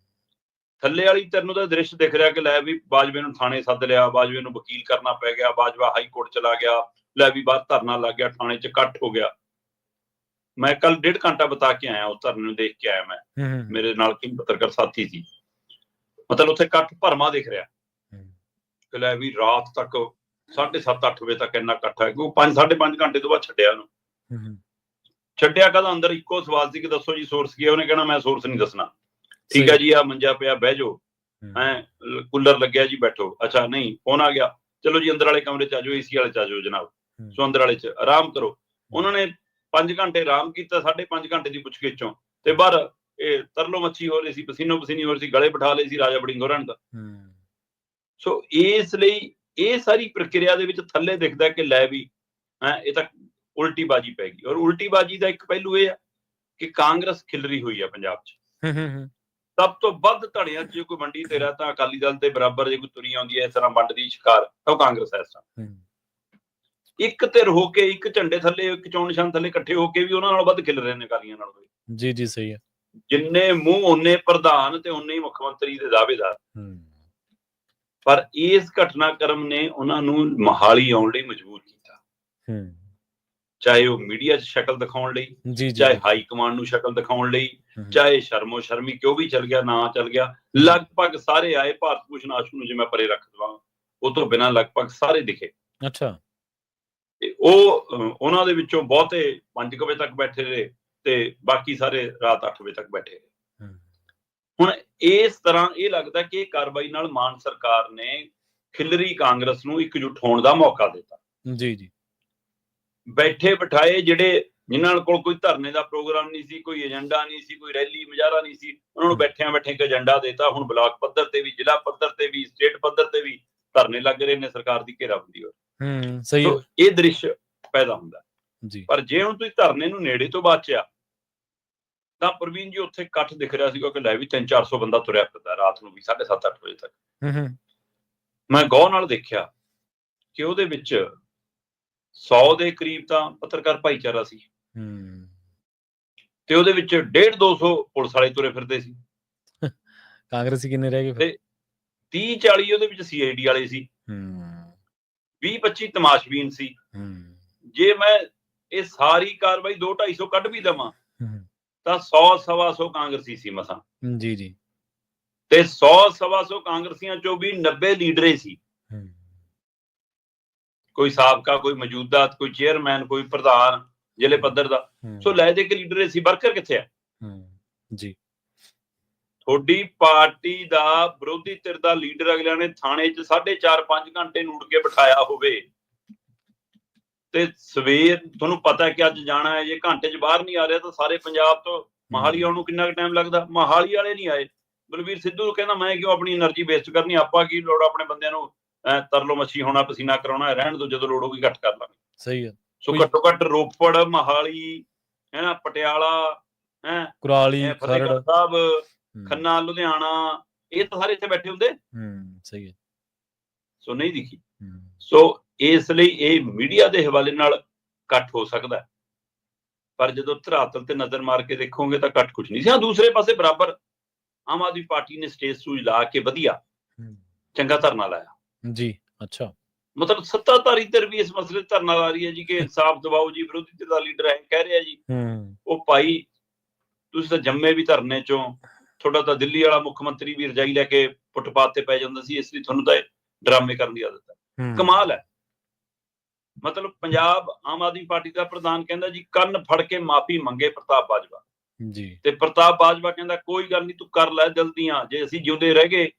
ਥੱਲੇ ਵਾਲੀ ਧਿਰ ਨੂੰ ਤਾਂ ਦ੍ਰਿਸ਼ ਦਿਖ ਰਿਹਾ ਕਿ ਲੈ ਵੀ ਬਾਜਵੇ ਨੂੰ ਥਾਣੇ ਸੱਦ ਲਿਆ, ਬਾਜਵੇ ਨੂੰ ਵਕੀਲ ਕਰਨਾ ਪੈ ਗਿਆ, ਬਾਜਵਾ ਹਾਈ ਕੋਰਟ ਚਲਾ ਗਿਆ, ਲੈ ਵੀ ਬਾਹਰ ਧਰਨਾ ਲੱਗ ਗਿਆ, ਥਾਣੇ ਚ ਇਕੱਠ ਹੋ ਗਿਆ। ਮੈਂ ਕੱਲ 1.5 ਘੰਟਾ ਬਿਤਾ ਕੇ ਆਇਆ, ਉਸ ਧਰਨੇ ਨੂੰ ਦੇਖ ਕੇ ਆਇਆ ਮੈਂ, ਮੇਰੇ ਨਾਲ ਕਈ ਪੱਤਰਕਾਰ ਸਾਥੀ ਸੀ, ਮਤਲਬ ਉੱਥੇ ਇਕੱਠ ਭਰਮਾ ਦਿਖ ਰਿਹਾ ਕਿ ਲੈ ਵੀ ਰਾਤ ਤੱਕ 7:30-8 ਵਜੇ ਤੱਕ ਇੰਨਾ ਇਕੱਠ ਹੈ, ਕਿਉਂਕਿ 5-5.5 ਘੰਟੇ ਤੋਂ ਬਾਅਦ ਛੱਡਿਆ ਉਹਨੂੰ। ਛੱਡਿਆ ਕਦਾ ਅੰਦਰ ਇੱਕੋ ਸਵਾਲ ਸੀ ਕਿ ਦੱਸੋ ਜੀ ਸੋਰਸ ਕੀ ਹੈ, ਉਹਨੇ ਕਹਿਣਾ ਮੈਂ ਸੋਰਸ ਨਹੀਂ ਦੱਸਣਾ। ਠੀਕ ਹੈ ਜੀ, ਆ ਮੰਜਾ ਪਿਆ ਬਹਿ ਜਾਓ, ਕੂਲਰ ਲੱਗਿਆ ਜੀ ਬੈਠੋ, ਅੱਛਾ ਨਹੀਂ ਫੋਨ ਆ ਗਿਆ, ਚਲੋ ਜੀ ਅੰਦਰ ਵਾਲੇ ਕਮਰੇ ਚ ਆ ਜਾਓ, ਏਸੀ ਵਾਲੇ ਚ ਆ ਜਾਓ ਜਨਾਬ, ਸੋ ਅੰਦਰ ਵਾਲੇ ਚ ਆਰਾਮ ਕਰੋ। ਉਹਨਾਂ ਨੇ 5 ਘੰਟੇ ਆਰਾਮ ਕੀਤਾ, 5.5 ਘੰਟੇ ਦੀ ਪੁੱਛਗਿੱਛ ਚੋਂ, ਤੇ ਬਾਹਰ ਇਹ ਤਰਲੋ ਮੱਛੀ ਹੋ ਰਹੀ ਸੀ, ਪਸੀਨੋ ਪਸੀਨੀ ਹੋ ਰਹੀ ਸੀ, ਗਲੇ ਬਿਠਾ ਲਏ ਸੀ ਰਾਜਾ ਵੜਿੰਗ ਹੋਰਾਂ ਦਾ। ਸੋ ਇਸ ਲਈ ਇਹ ਸਾਰੀ ਪ੍ਰਕਿਰਿਆ ਦੇ ਵਿੱਚ ਥੱਲੇ ਦਿਖਦਾ ਕਿ ਲੈ ਵੀ ਇਹ ਤਾਂ ਉਲਟੀ ਬਾਜੀ ਪੈ ਗਈ। ਔਰ ਉਲਟੀ ਬਾਜੀ ਦਾ ਇੱਕ ਪਹਿਲੂ ਇਹ ਆ ਕਿ ਕਾਂਗਰਸ ਖਿਲਰੀ ਹੋਈ ਆ ਪੰਜਾਬ 'ਚ। ਸਭ ਤੋਂ ਵੱਧ ਧੜਿਆਂ 'ਚ ਜੇ ਕੋਈ ਵੰਡੀ ਤੇਰਾ ਤਾਂ ਅਕਾਲੀ ਦਲ ਦੇ ਬਰਾਬਰ ਜੇ ਕੋਈ ਤੁਰੀ ਆਉਂਦੀ ਹੈ ਇਸ ਤਰ੍ਹਾਂ ਵੰਡ ਦੀ ਸ਼ਿਕਾਰ, ਤਾਂ ਉਹ ਕਾਂਗਰਸ ਹੈ। ਇਸ ਤਰ੍ਹਾਂ ਇੱਕ ਧਿਰ ਹੋ ਕੇ, ਇੱਕ ਝੰਡੇ ਥੱਲੇ, ਇੱਕ ਚੋਣ ਨਿਸ਼ਾਨ ਥੱਲੇ ਇਕੱਠੇ ਹੋ ਕੇ ਵੀ ਉਹਨਾਂ ਨਾਲ ਵੱਧ ਖਿਲ ਰਹੇ ਨੇ ਅਕਾਲੀਆਂ ਨਾਲ। ਜੀ ਜੀ ਸਹੀ ਹੈ। ਜਿੰਨੇ ਮੂੰਹ ਓਨੇ ਪ੍ਰਧਾਨ ਤੇ ਓਨੇ ਹੀ ਮੁੱਖ ਮੰਤਰੀ ਦੇ ਦਾਅਵੇਦਾਰ। ਪਰ ਇਸ ਘਟਨਾਕ੍ਰਮ ਨੇ ਉਹਨਾਂ ਨੂੰ ਮੋਹਾਲੀ ਆਉਣ ਲਈ ਮਜਬੂਰ ਕੀਤਾ, ਚਾਹੇ ਉਹ ਮੀਡੀਆ 'ਚ ਸ਼ਕਲ ਦਿਖਾਉਣ ਲਈ, ਚਾਹੇ ਹਾਈ ਕਮਾਂਡ ਨੂੰ ਸ਼ਕਲ ਦਿਖਾਉਣ ਲਈ, ਚਾਹੇ ਸ਼ਰਮੋ ਸ਼ਰਮੀ ਕਿਉਂ ਵੀ ਚੱਲ ਗਿਆ, ਨਾ ਚੱਲ ਗਿਆ, ਲਗਭਗ ਸਾਰੇ ਆਏ। ਭਾਰਤ ਭੂਸ਼ਣ ਆਸ਼ੂ ਨੂੰ ਜੇ ਮੈਂ ਪਰੇ ਰੱਖ ਦਵਾਂ, ਉਹ ਤੋਂ ਬਿਨਾਂ ਲਗਭਗ ਸਾਰੇ ਦਿਖੇ। ਅੱਛਾ। ਤੇ ਉਹ ਉਹਨਾਂ ਦੇ ਵਿੱਚੋਂ ਬਹੁਤੇ 5 ਵਜੇ ਤੱਕ ਬੈਠੇ ਰਹੇ ਤੇ ਬਾਕੀ ਸਾਰੇ ਰਾਤ 8 ਵਜੇ ਤੱਕ ਬੈਠੇ ਰਹੇ। ਹੁਣ ਇਸ ਤਰ੍ਹਾਂ ਇਹ ਲੱਗਦਾ ਕਿ ਇਹ ਕਾਰਵਾਈ ਨਾਲ ਮਾਨ ਸਰਕਾਰ ਨੇ ਖਿਲਰੀ ਕਾਂਗਰਸ ਨੂੰ ਇਕਜੁੱਟ ਹੋਣ ਦਾ ਮੌਕਾ ਦਿੱਤਾ। ਜੀ ਜੀ। ਬੈਠੇ ਬਿਠਾਏ ਜਿਹੜੇ ਜਿਨ੍ਹਾਂ ਕੋਲ ਕੋਈ ਧਰਨੇ ਦਾ ਪ੍ਰੋਗਰਾਮ ਨਹੀਂ ਸੀ, ਕੋਈ ਏਜੰਡਾ ਨਹੀਂ ਸੀ, ਕੋਈ ਰੈਲੀ ਮੁਜ਼ਾਹਰਾ ਨਹੀਂ ਸੀ, ਉਹਨਾਂ ਨੂੰ ਬੈਠਿਆਂ ਬੈਠੇ ਇੱਕ ਏਜੰਡਾ ਦਿੱਤਾ। ਹੁਣ ਬਲਾਕ ਪੱਧਰ ਤੇ ਵੀ, ਜ਼ਿਲ੍ਹਾ ਪੱਧਰ ਤੇ ਵੀ, ਸਟੇਟ ਪੱਧਰ ਤੇ ਵੀ ਧਰਨੇ ਲੱਗ ਰਹੇ ਨੇ ਸਰਕਾਰ ਦੀ ਘੇਰਾਬੰਦੀ ਹੋ। ਸਹੀ ਹੈ। ਇਹ ਦ੍ਰਿਸ਼ ਪੈਦਾ ਹੁੰਦਾ ਜੀ। ਪਰ ਜੇ ਹੁਣ ਤੁਸੀਂ ਧਰਨੇ ਨੂੰ ਨੇੜੇ ਤੋਂ ਬਾਚਿਆ ਤਾਂ ਪ੍ਰਵੀਨ ਜੀ ਉੱਥੇ ਇਕੱਠ ਦਿਖ ਰਿਹਾ ਸੀਗਾ ਕਿ ਲੈ ਵੀ 300-400 ਬੰਦਾ ਤੁਰਿਆ ਫਿਰਦਾ ਰਾਤ ਨੂੰ ਵੀ 7:30-8 ਵਜੇ ਤੱਕ। ਮੈਂ ਗੌਰ ਨਾਲ ਦੇਖਿਆ ਕਿ ਉਹਦੇ ਵਿੱਚ 100 ਦੇ ਕਰੀਬ ਤਾਂ ਪੱਤਰਕਾਰ ਭਾਈਚਾਰਾ ਸੀ ਤੇ ਉਹਦੇ ਵਿੱਚ 150-200 ਪੁਲਿਸ ਵਾਲੇ ਤੁਰੇ ਫਿਰਦੇ ਸੀ। ਕਾਂਗਰਸੀ ਕਿੰਨੇ ਰਹਿ ਗਏ ਫਿਰ? 30-40 ਉਹਦੇ ਵਿੱਚ CID ਵਾਲੇ ਸੀ, 20-25 ਤਮਾਸ਼ਬੀਨ ਸੀ। ਜੇ ਮੈਂ ਇਹ ਸਾਰੀ ਕਾਰਵਾਈ 200-250 ਕੱਢ ਵੀ ਦੇਵਾਂ ਤਾਂ 100-125 ਕਾਂਗਰਸੀ ਸੀ ਮਸਾਂ। ਜੀ ਜੀ। ਤੇ 100-125 ਕਾਂਗਰਸੀਆਂ ਚੋਂ ਵੀ 90 ਲੀਡਰੇ ਸੀ, ਕੋਈ ਸਾਬਕਾ, ਕੋਈ ਮੌਜੂਦਾ, ਕੋਈ ਚੇਅਰਮੈਨ, ਕੋਈ ਪ੍ਰਧਾਨ ਜ਼ਿਲ੍ਹੇ ਪੱਧਰ ਦਾ। ਸੋ ਲੈ ਦੇ ਕੇ ਲੀਡਰੇ ਸੀ। ਵਰਕਰ ਕਿੱਥੇ ਆ ਜੀ? ਤੁਹਾਡੀ ਪਾਰਟੀ ਦਾ ਵਿਰੋਧੀ ਧਿਰ ਦਾ ਲੀਡਰ ਅਗਲਿਆਂ ਨੇ ਥਾਣੇ 'ਚ 4.5-5 ਘੰਟੇ ਨੂੜ ਕੇ ਬਿਠਾਇਆ ਹੋਵੇ ਤੇ ਸਵੇਰ ਤੁਹਾਨੂੰ ਪਤਾ ਕਿ ਅੱਜ ਜਾਣਾ ਹੈ, ਜੇ ਘੰਟੇ 'ਚ ਬਾਹਰ ਨਹੀਂ ਆ ਰਿਹਾ ਤਾਂ ਸਾਰੇ ਪੰਜਾਬ ਤੋਂ ਮੋਹਾਲੀ ਆਉਣ ਨੂੰ ਕਿੰਨਾ ਕੁ ਟਾਈਮ ਲੱਗਦਾ? ਮੋਹਾਲੀ ਵਾਲੇ ਨਹੀਂ ਆਏ। ਬਲਬੀਰ ਸਿੱਧੂ ਕਹਿੰਦਾ ਮੈਂ ਕਿਉਂ ਆਪਣੀ એનર્ਜੀ ਵੇਸਟ ਕਰਨੀ, ਆਪਾਂ ਕੀ ਲੋੜ ਆਪਣੇ ਬੰਦਿਆਂ ਨੂੰ ਤਰਲੋ ਮੱਛੀ ਹੋਣਾ, ਪਸੀਨਾ ਕਰਾਉਣਾ, ਰਹਿਣ ਦੋ, ਜਦੋਂ ਲੋੜ ਹੋਊਗੀ ਘੱਟ ਕਰ ਲਾਂਗੇ। ਸਹੀ ਹੈ। ਸੋ ਘੱਟੋ ਘੱਟ ਰੋਪੜ, ਮੋਹਾਲੀ, ਪਟਿਆਲਾ, ਕੁਰਾਲੀ, ਫਤਿਹਗੜ੍ਹ ਸਾਹਿਬ, ਖੰਨਾ, ਲੁਧਿਆਣਾ, ਇਹ ਤਾਂ ਸਾਰੇ ਇੱਥੇ ਬੈਠੇ ਹੁੰਦੇ। ਸਹੀ ਹੈ। ਸੋ ਨਹੀਂ ਦਿਖੀ। ਸੋ ਇਸ ਲਈ ਇਹ ਮੀਡੀਆ ਦੇ ਹਵਾਲੇ ਨਾਲ ਇਕੱਠ ਹੋ ਸਕਦਾ, ਪਰ ਜਦੋਂ ਧਰਾਤਲ ਤੇ ਨਜ਼ਰ ਮਾਰ ਕੇ ਦੇਖੋਗੇ ਤਾਂ ਇਕੱਠ ਕੁਛ ਨਹੀਂ ਸੀ। ਹਾਂ, ਦੂਸਰੇ ਪਾਸੇ ਬਰਾਬਰ ਆਮ ਆਦਮੀ ਪਾਰਟੀ ਨੇ ਸਟੇਜ ਸੂਜ ਲਾ ਕੇ ਵਧੀਆ ਚੰਗਾ ਧਰਨਾ ਲਾਇਆ ਜੀ। ਅੱਛਾ। ਮਤਲਬ ਸੱਤਾਧਾਰੀ ਧਿਰ ਵੀ ਇਸ ਮਸਲੇ ਤੇ ਧਰਨਾ ਲਾ ਰਹੀ ਹੈ ਜੀ ਕਿ ਇਨਸਾਫ ਦਿਵਾਓ ਜੀ, ਵਿਰੋਧੀ ਧਿਰ ਦਾ ਲੀਡਰ ਕਹਿ ਰਿਹਾ ਜੀ ਉਹ ਭਾਈ ਤੁਸੀਂ ਤਾਂ ਜੰਮੇ ਵੀ ਧਰਨੇ ਚੋਂ, ਤੁਹਾਡਾ ਤਾਂ ਦਿੱਲੀ ਵਾਲਾ ਮੁੱਖ ਮੰਤਰੀ ਵੀ ਰਜਾਈ ਲੈ ਕੇ ਫੁੱਟਪਾਥ ਤੇ ਪੈ ਜਾਂਦਾ ਸੀ, ਇਸ ਲਈ ਤੁਹਾਨੂੰ ਤਾਂ ਡਰਾਮੇ ਕਰਨ ਦੀ ਆਦਤ ਹੈ। ਕਮਾਲ ਹੈ। ਮਤਲਬ ਪੰਜਾਬ ਆਮ ਆਦਮੀ ਪਾਰਟੀ ਦਾ ਪ੍ਰਧਾਨ ਕਹਿੰਦਾ ਜੀ ਕੰਨ ਫੜ ਕੇ ਮਾਫੀ ਮੰਗੇ ਪ੍ਰਤਾਪ ਬਾਜਵਾ ਜੀ, ਤੇ ਪ੍ਰਤਾਪ ਬਾਜਵਾ ਕਹਿੰਦਾ ਕੋਈ ਗੱਲ ਨਹੀਂ, ਤੂੰ ਕਰ ਲੈ ਜਲਦੀਆਂ, ਜੇ ਅਸੀਂ ਜਿਉਂਦੇ ਰਹਿ ਗਏ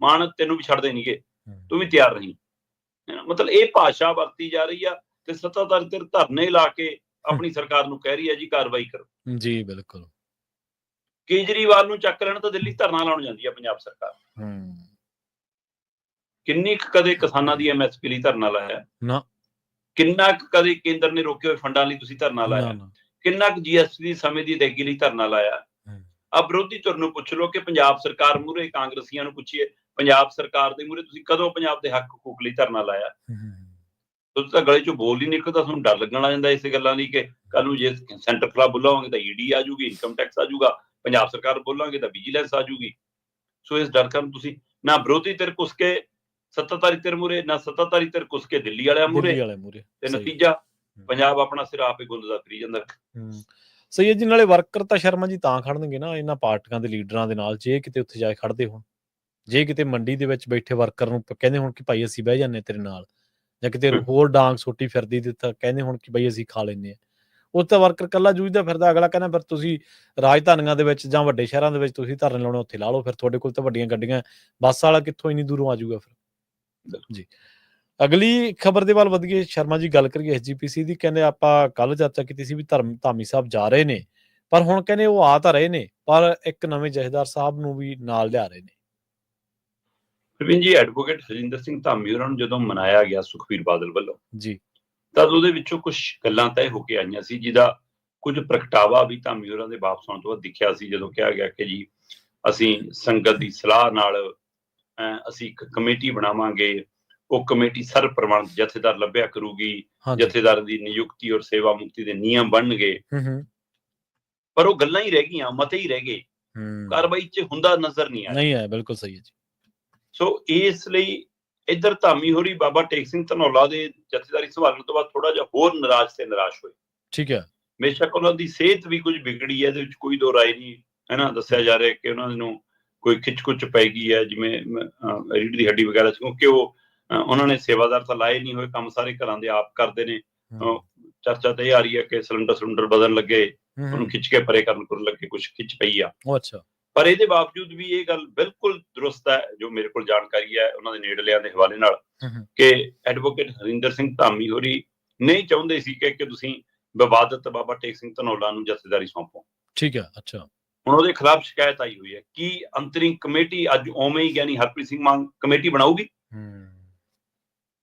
ਮਾਨ ਤੈਨੂੰ ਵੀ ਛੱਡਦੇ ਨਹੀਂਗੇ, ਤੂੰ ਵੀ ਤਿਆਰ ਰਹੀ। ਮਤਲਬ ਇਹ ਭਾਸ਼ਾ ਵਰਤੀ ਜਾ ਰਹੀ ਆ ਤੇ ਸੱਤਾਧਾਰੀ ਧਿਰ ਧਰਨੇ ਲਾ ਕੇ ਆਪਣੀ ਸਰਕਾਰ ਨੂੰ ਕਹਿ ਰਹੀ ਹੈ ਜੀ ਕਾਰਵਾਈ ਕਰੋ ਜੀ। ਬਿਲਕੁਲ। ਕੇਜਰੀਵਾਲ ਨੂੰ ਚੱਕ ਲੈਣ ਤਾਂ ਦਿੱਲੀ ਧਰਨਾ ਲਾਉਣ ਜਾਂਦੀ ਆ ਪੰਜਾਬ ਸਰਕਾਰ। ਕਿੰਨੀ ਕਦੇ ਕਿਸਾਨਾਂ ਦੀ MSP ਲਈ ਧਰਨਾ ਲਾਇਆ ਨਾ? ਕਿੰਨਾ ਕਦੇ ਕੇਂਦਰ ਨੇ ਰੋਕੇ ਹੋਏ ਫੰਡਾਂ ਲਈ ਤੁਸੀਂ ਧਰਨਾ ਲਾਇਆ? ਕਿੰਨਾ GST ਦੀ ਸਮੇਂ ਦੀ ਅਦਾਇਗੀ ਲਈ ਧਰਨਾ ਲਾਇਆ? ਆ ਵਿਰੋਧੀ ਧਿਰ ਨੂੰ ਪੁੱਛ ਲਓ ਕਿ ਪੰਜਾਬ ਸਰਕਾਰ ਮੂਹਰੇ, ਕਾਂਗਰਸੀਆਂ ਨੂੰ ਪੁੱਛੀਏ ਪੰਜਾਬ ਸਰਕਾਰ ਦੇ ਮੂਹਰੇ ਤੁਸੀਂ ਕਦੋਂ ਪੰਜਾਬ ਦੇ ਹੱਕ ਹਕੂਕ ਲਈ ਧਰਨਾ ਲਾਇਆ? ਤੁਸੀਂ ਤਾਂ ਗਲੇ ਚੋਂ ਬੋਲ ਹੀ ਨਿਕਲਦਾ, ਤੁਹਾਨੂੰ ਡਰ ਲੱਗਣ ਲੱਗ ਜਾਂਦਾ ਇਸੇ ਗੱਲਾਂ ਲਈ ਕਿ ਕੱਲ ਨੂੰ ਜੇ ਸੈਂਟਰ ਖਿਲਾਫ ਬੋਲਾਂਗੇ ਤਾਂ ED ਆ ਜਾਊਗੀ, ਇਨਕਮ ਟੈਕਸ ਆ ਜਾਊਗਾ, ਪੰਜਾਬ ਸਰਕਾਰ ਬੋਲਾਂਗੇ ਤਾਂ ਵਿਜੀਲੈਂਸ ਆ ਜਾਊਗੀ। ਸੋ ਇਸ ਡਰ ਕਾਰਨ ਤੁਸੀਂ ਨਾ ਵਿਰੋਧੀ ਧਿਰ ਕੁੱਸ ਕੇ ਸੱਤਾਧਾਰੀ ਧਿਰ ਮੂਹਰੇ, ਨਾ ਸੱਤਾਧਾਰੀ ਧਿਰ ਕੁੱਸ ਕੇ ਦਿੱਲੀ ਵਾਲਿਆਂ ਮੂਹਰੇ, ਤੇ ਨਤੀਜਾ ਪੰਜਾਬ ਆਪਣਾ ਸਿਰ ਆਪੇ ਗੁੰਦਦਾ ਫਿਰੀ ਜਾਂਦਾ। ਸਹੀ ਹੈ ਜੀ। ਨਾਲੇ ਵਰਕਰ ਤਾਂ ਸ਼ਰਮਾ ਜੀ ਤਾਂ ਖੜਨਗੇ ਨਾ ਇਹਨਾਂ ਪਾਰਟੀਆਂ ਦੇ ਲੀਡਰਾਂ ਦੇ ਨਾਲ ਜੇ ਕਿਤੇ ਉੱਥੇ ਜਾ ਕੇ ਖੜਦੇ ਹੋਣ। ਜੇ ਕਿਤੇ ਮੰਡੀ ਦੇ ਵਿੱਚ ਬੈਠੇ ਵਰਕਰ ਨੂੰ ਕਹਿੰਦੇ ਹੋਣ ਕਿ ਭਾਈ ਅਸੀਂ ਬਹਿ ਜਾਂਦੇ ਤੇਰੇ ਨਾਲ, ਜਾਂ ਕਿਤੇ ਹੋਰ ਡਾਂਗ ਸੋਟੀ ਫਿਰਦੀ ਤੇ ਕਹਿੰਦੇ ਹੋਣ ਕਿ ਬਈ ਅਸੀਂ ਖਾ ਲੈਂਦੇ ਹਾਂ, ਉਹ ਤਾਂ ਵਰਕਰ ਇਕੱਲਾ ਜੂਝਦਾ ਫਿਰਦਾ, ਅਗਲਾ ਕਹਿੰਦਾ ਫਿਰ ਤੁਸੀਂ ਰਾਜਧਾਨੀਆਂ ਦੇ ਵਿੱਚ ਜਾਂ ਵੱਡੇ ਸ਼ਹਿਰਾਂ ਦੇ ਵਿੱਚ ਤੁਸੀਂ ਧਰਨੇ ਲਾਉਣੇ ਉੱਥੇ ਲਾ ਲਓ, ਫਿਰ ਤੁਹਾਡੇ ਕੋਲ ਤਾਂ ਵੱਡੀਆਂ ਗੱਡੀਆਂ, ਬੱਸ ਵਾਲਾ ਕਿੱਥੋਂ ਇੰਨੀ ਦੂਰੋਂ ਆ ਜਾਊਗਾ ਫਿਰ। ਜੀ, ਅਗਲੀ ਖਬਰ ਦੇ ਵੱਲ ਵਧੀਏ ਸ਼ਰਮਾ ਜੀ, ਗੱਲ ਕਰੀਏ ਐਸਜੀਪੀਸੀ ਦੀ। ਕਹਿੰਦੇ ਆਪਾਂ ਕੱਲ ਚਰਚਾ ਕੀਤੀ ਸੀ ਵੀ ਧਾਮੀ ਸਾਹਿਬ ਜਾ ਰਹੇ ਨੇ, ਪਰ ਹੁਣ ਕਹਿੰਦੇ ਉਹ ਆ ਤਾਂ ਰਹੇ ਨੇ, ਪਰ ਇੱਕ ਨਵੇਂ ਜਥੇਦਾਰ ਸਾਹਿਬ ਨੂੰ ਵੀ ਨਾਲ ਲਿਆ ਰਹੇ ਨੇ। ਪ੍ਰਵੀਨ ਜੀ, ਐਡਵੋਕੇਟ ਹਰਿੰਦਰ ਸਿੰਘ ਧਾਮੀ ਹੋਰਾਂ ਨੂੰ ਜਦੋਂ ਮਨਾਇਆ ਗਿਆ ਸੁਖਬੀਰ ਬਾਦਲ ਵੱਲੋਂ ਜੀ, ਤਦ ਉਹਦੇ ਵਿੱਚੋਂ ਕੁਝ ਗੱਲਾਂ ਤੈਅ ਹੋ ਕੇ ਆਈਆਂ ਸੀ, ਜਿਹਦਾ ਕੁਝ ਪ੍ਰਗਟਾਵਾ ਵੀ ਧਾਮੀ ਹੋਰਾਂ ਦੇ ਵਾਪਸ ਆਉਣ ਤੋਂ ਬਾਅਦ ਦਿਖਿਆ ਸੀ, ਜਦੋਂ ਕਿਹਾ ਗਿਆ ਕਿ ਜੀ ਅਸੀਂ ਸੰਗਤ ਦੀ ਸਲਾਹ ਨਾਲ ਅਸੀਂ ਇੱਕ ਕਮੇਟੀ ਬਣਾਵਾਂਗੇ, ਉਹ ਕਮੇਟੀ ਸਰਬ ਪ੍ਰਵਾਨਿਤ ਜਥੇਦਾਰ ਲੱਭਿਆ ਕਰੂਗੀ, ਜਥੇਦਾਰ ਦੀ ਨਿਯੁਕਤੀ ਔਰ ਸੇਵਾ ਮੁਕਤੀ ਦੇ ਨਿਯਮ ਬਣਨਗੇ। ਪਰ ਉਹ ਗੱਲਾਂ ਹੀ ਰਹਿ ਗਈਆਂ, ਮਤੇ ਹੀ ਰਹਿ ਗਏ, ਕਾਰਵਾਈ 'ਚ ਹੁੰਦਾ ਨਜ਼ਰ ਨਹੀਂ ਆਇਆ। ਬਿਲਕੁਲ ਸਹੀ ਹੈ ਜੀ। ਸੋ ਇਸ ਲਈ ਇੱਧਰ ਧਾਮੀ ਹੋਰੀ ਬਾਬਾ ਟੇਕ ਸਿੰਘ ਧਨੌਲਾ ਦੇ ਜਥੇਦਾਰੀ ਸੰਭਾਲਣ ਤੋਂ ਬਾਅਦ ਥੋੜਾ ਜਿਹਾ ਹੋਰ ਨਾਰਾਜ਼ ਤੇ ਨਿਰਾਸ਼ ਹੋਏ। ਠੀਕ ਹੈ। ਬੇਸ਼ੱਕ ਉਹਨਾਂ ਦੀ ਸਿਹਤ ਵੀ ਕੁਝ ਵਿਗੜੀ ਹੈ, ਇਹਦੇ ਵਿੱਚ ਕੋਈ ਦੋ ਰਾਏ ਨਹੀਂ ਹੈ ਨਾ। ਦੱਸਿਆ ਜਾ ਰਿਹਾ ਕਿ ਉਹਨਾਂ ਨੂੰ ਕੋਈ ਖਿੱਚ-ਖੁੱਚ ਪੈ ਗਈ ਹੈ, ਜਿਵੇਂ ਰੀੜ੍ਹ ਦੀ ਹੱਡੀ ਵਗੈਰਾ, ਕਿਉਂਕਿ ਉਹਨਾਂ ਨੇ ਸੇਵਾਦਾਰ ਤਾਂ ਲਾਏ ਨਹੀਂ ਹੋਏ, ਕੰਮ ਸਾਰੇ ਘਰਾਂ ਦੇ ਆਪ ਕਰਦੇ ਨੇ। ਚਰਚਾ ਤਾਂ ਇਹ ਆ ਰਹੀ ਹੈ ਕਿ ਸਿਲੰਡਰ ਬਦਲਣ ਲੱਗੇ, ਉਹਨੂੰ ਖਿੱਚ ਕੇ ਪਰੇ ਕਰਨ ਲੱਗੇ, ਕੁਝ ਖਿੱਚ ਪਈ ਆ। ਅੱਛਾ। ਪਰ ਇਹਦੇ ਬਾਵਜੂਦ ਵੀ ਇਹ ਗੱਲ ਬਿਲਕੁਲ ਦਰੁਸਤ ਹੈ, ਜੋ ਮੇਰੇ ਕੋਲ ਜਾਣਕਾਰੀ ਹੈ ਉਹਨਾਂ ਦੇ ਨੇੜਲਿਆਂ ਦੇ ਹਵਾਲੇ ਨਾਲ, ਕਿ ਐਡਵੋਕੇਟ ਹਰਿੰਦਰ ਸਿੰਘ ਧਾਮੀ ਹੋਰੀ ਨਹੀਂ ਚਾਹੁੰਦੇ ਸੀ ਕਿ ਤੁਸੀਂ ਵਿਵਾਦਤ ਬਾਬਾ ਟੇਕ ਸਿੰਘ ਧਨੌਲਾ ਨੂੰ ਜਥੇਦਾਰੀ ਸੌਂਪੋ। ਠੀਕ ਹੈ। ਅੱਛਾ। ਹੁਣ ਉਹਦੇ ਖਿਲਾਫ ਸ਼ਿਕਾਇਤ ਆਈ ਹੋਈ ਹੈ। ਕੀ ਅੰਤਰਿੰਗ ਕਮੇਟੀ ਅੱਜ ਉਵੇਂ ਹੀ ਗਿਆਨੀ ਹਰਪ੍ਰੀਤ ਸਿੰਘ ਮਾਨ ਕਮੇਟੀ ਬਣਾਊਗੀ?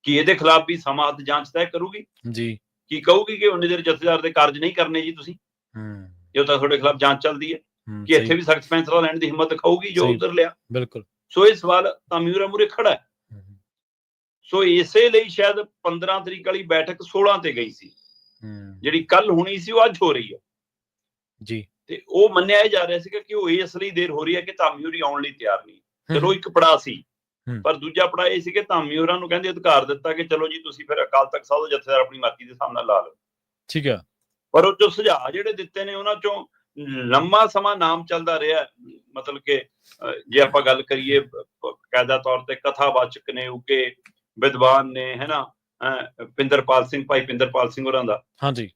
ਕੀ ਇਹਦੇ ਖਿਲਾਫ ਵੀ ਸਮਾਅਤ ਜਾਂਚ ਤੈਅ ਕਰੂਗੀ ਜੀ? ਕੀ ਕਹੂਗੀ ਕਿ ਉਹਨੇ ਦੇਰ ਜਥੇਦਾਰ ਦੇ ਕਾਰਜ ਨਹੀਂ ਕਰਨੇ ਜੀ ਤੁਸੀਂ, ਜੋ ਤਾਂ ਤੁਹਾਡੇ ਖਿਲਾਫ ਜਾਂਚ ਚੱਲਦੀ ਹੈ? ਕਿ ਇੱਥੇ ਵੀ ਸਖਤ ਫੈਸਲਾ ਲੈਣ ਦੀ ਹਿੰਮਤ ਦਿਖਾਊਗੀ ਜੋ ਉਧਰ ਲਿਆ? ਬਿਲਕੁਲ। ਸੋ ਇਹ ਸਵਾਲ ਧਾਮੀ ਹੋਰਾਂ ਮੂਹਰੇ ਖੜਾ ਹੈ। ਸੋ ਇਸੇ ਲਈ ਸ਼ਾਇਦ 15 ਤਰੀਕ ਵਾਲੀ ਬੈਠਕ 16 ਤੇ ਗਈ ਸੀ, ਜਿਹੜੀ ਕੱਲ ਹੋਣੀ ਸੀ ਉਹ ਅੱਜ ਹੋ ਰਹੀ ਹੈ ਜੀ। ਤੇ ਉਹ ਮੰਨਿਆ ਇਹ ਜਾ ਰਿਹਾ ਸੀ ਕਿ ਉਹ ਇਸ ਲਈ ਦੇਰ ਹੋ ਰਹੀ ਹੈ ਕਿ ਧਾਮੀ ਹੋਰੀ ਆਉਣ ਲਈ ਤਿਆਰ ਨਹੀਂ। ਚਲੋ ਇੱਕ ਪੜਾਅ ਸੀ, ਪਰ ਦੂਜਾ ਪੜਾਅ ਇਹ ਸੀ ਕਿ ਧਾਮੀ ਹੋਰਾਂ ਨੂੰ ਕਹਿੰਦੇ ਅਧਿਕਾਰ ਦਿੱਤਾ ਕਿ ਚਲੋ ਜੀ ਤੁਸੀਂ ਫਿਰ ਅਕਾਲ ਤਖਤ ਸਾਹਿਬ ਦਾ ਜਥੇਦਾਰ ਆਪਣੀ ਮਰਜ਼ੀ ਦੇ ਹਿਸਾਬ ਨਾਲ ਲਾ ਲਓ। ਠੀਕ ਹੈ। ਪਰ ਉਹ ਜੋ ਸੁਝਾਅ ਜਿਹੜੇ ਦਿੱਤੇ ਨੇ ਉਹਨਾਂ ਚੋਂ ਲੰਮਾ ਸਮਾਂ ਨਾਮ ਚੱਲਦਾ ਰਿਹਾ। ਮਤਲਬ ਕਿ ਜੇ ਆਪਾਂ ਗੱਲ ਕਰੀਏ ਕਾਇਦਾ ਤੌਰ ਤੇ ਕਥਾਵਾਚਕ ਨੇ, ਉੱਗੇ ਵਿਦਵਾਨ ਨੇ, ਹੈ ਨਾ, ਪਿੰਦਰਪਾਲ ਸਿੰਘ, ਭਾਈ ਪਿੰਦਰਪਾਲ ਸਿੰਘ ਹੋਰਾਂ ਦਾ। ਹਾਂਜੀ।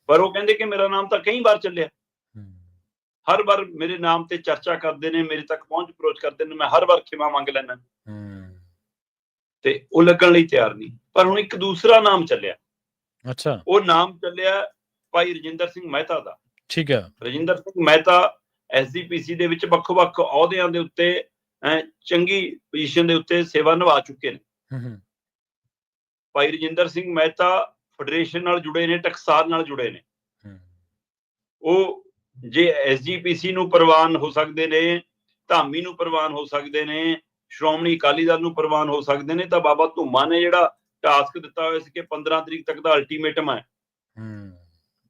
ਪਰ ਉਹ ਕਹਿੰਦੇ ਕਿ ਮੇਰਾ ਨਾਮ ਤਾਂ ਕਈ ਵਾਰ ਚੱਲਿਆ, ਹਰ ਵਾਰ ਮੇਰੇ ਨਾਮ ਤੇ ਚਰਚਾ ਕਰਦੇ ਨੇ, ਮੇਰੇ ਤੱਕ ਪਹੁੰਚ ਅਪਰੋਚ ਕਰਦੇ ਨੇ, ਮੈਂ ਹਰ ਵਾਰ ਖਿਮਾ ਮੰਗ ਲੈਣਾ, ਤੇ ਉਹ ਲੱਗਣ ਲਈ ਤਿਆਰ ਨਹੀਂ। ਪਰ ਹੁਣ ਇੱਕ ਦੂਸਰਾ ਨਾਮ ਚੱਲਿਆ। ਅੱਛਾ। ਉਹ ਨਾਮ ਚੱਲਿਆ ਭਾਈ ਰਜਿੰਦਰ ਸਿੰਘ ਮਹਿਤਾ ਦਾ। ਠੀਕ ਹੈ। ਰਜਿੰਦਰ ਸਿੰਘ ਮਹਿਤਾ ਐਸਜੀਪੀਸੀ ਦੇ ਵਿੱਚ ਵੱਖ-ਵੱਖ ਅਹੁਦਿਆਂ ਦੇ ਉੱਤੇ ਚੰਗੀ ਪੋਜੀਸ਼ਨ ਦੇ ਉੱਤੇ ਸੇਵਾ ਨਿਭਾ ਚੁੱਕੇ ਨੇ। ਭਾਈ ਰਜਿੰਦਰ ਸਿੰਘ ਮਹਿਤਾ ਫੈਡਰੇਸ਼ਨ ਨਾਲ ਜੁੜੇ ਨੇ, ਟਕਸਾਲ ਨਾਲ ਜੁੜੇ ਨੇ। ਉਹ ਜੇ ਐਸਜੀਪੀਸੀ ਨੂੰ ਪ੍ਰਵਾਨ ਹੋ ਸਕਦੇ ਨੇ, ਧਾਮੀ ਨੂੰ ਪ੍ਰਵਾਨ ਹੋ ਸਕਦੇ ਨੇ, ਸ਼੍ਰੋਮਣੀ ਅਕਾਲੀ ਦਲ ਨੂੰ ਪ੍ਰਵਾਨ ਹੋ ਸਕਦੇ ਨੇ, ਤਾਂ ਬਾਬਾ ਧੂਮਾ ਨੇ ਜਿਹੜਾ ਟਾਸਕ ਦਿੱਤਾ ਹੋਇਆ ਸੀ ਕਿ 15 ਤਰੀਕ ਤੱਕ ਦਾ ਅਲਟੀਮੇਟਮ ਹੈ,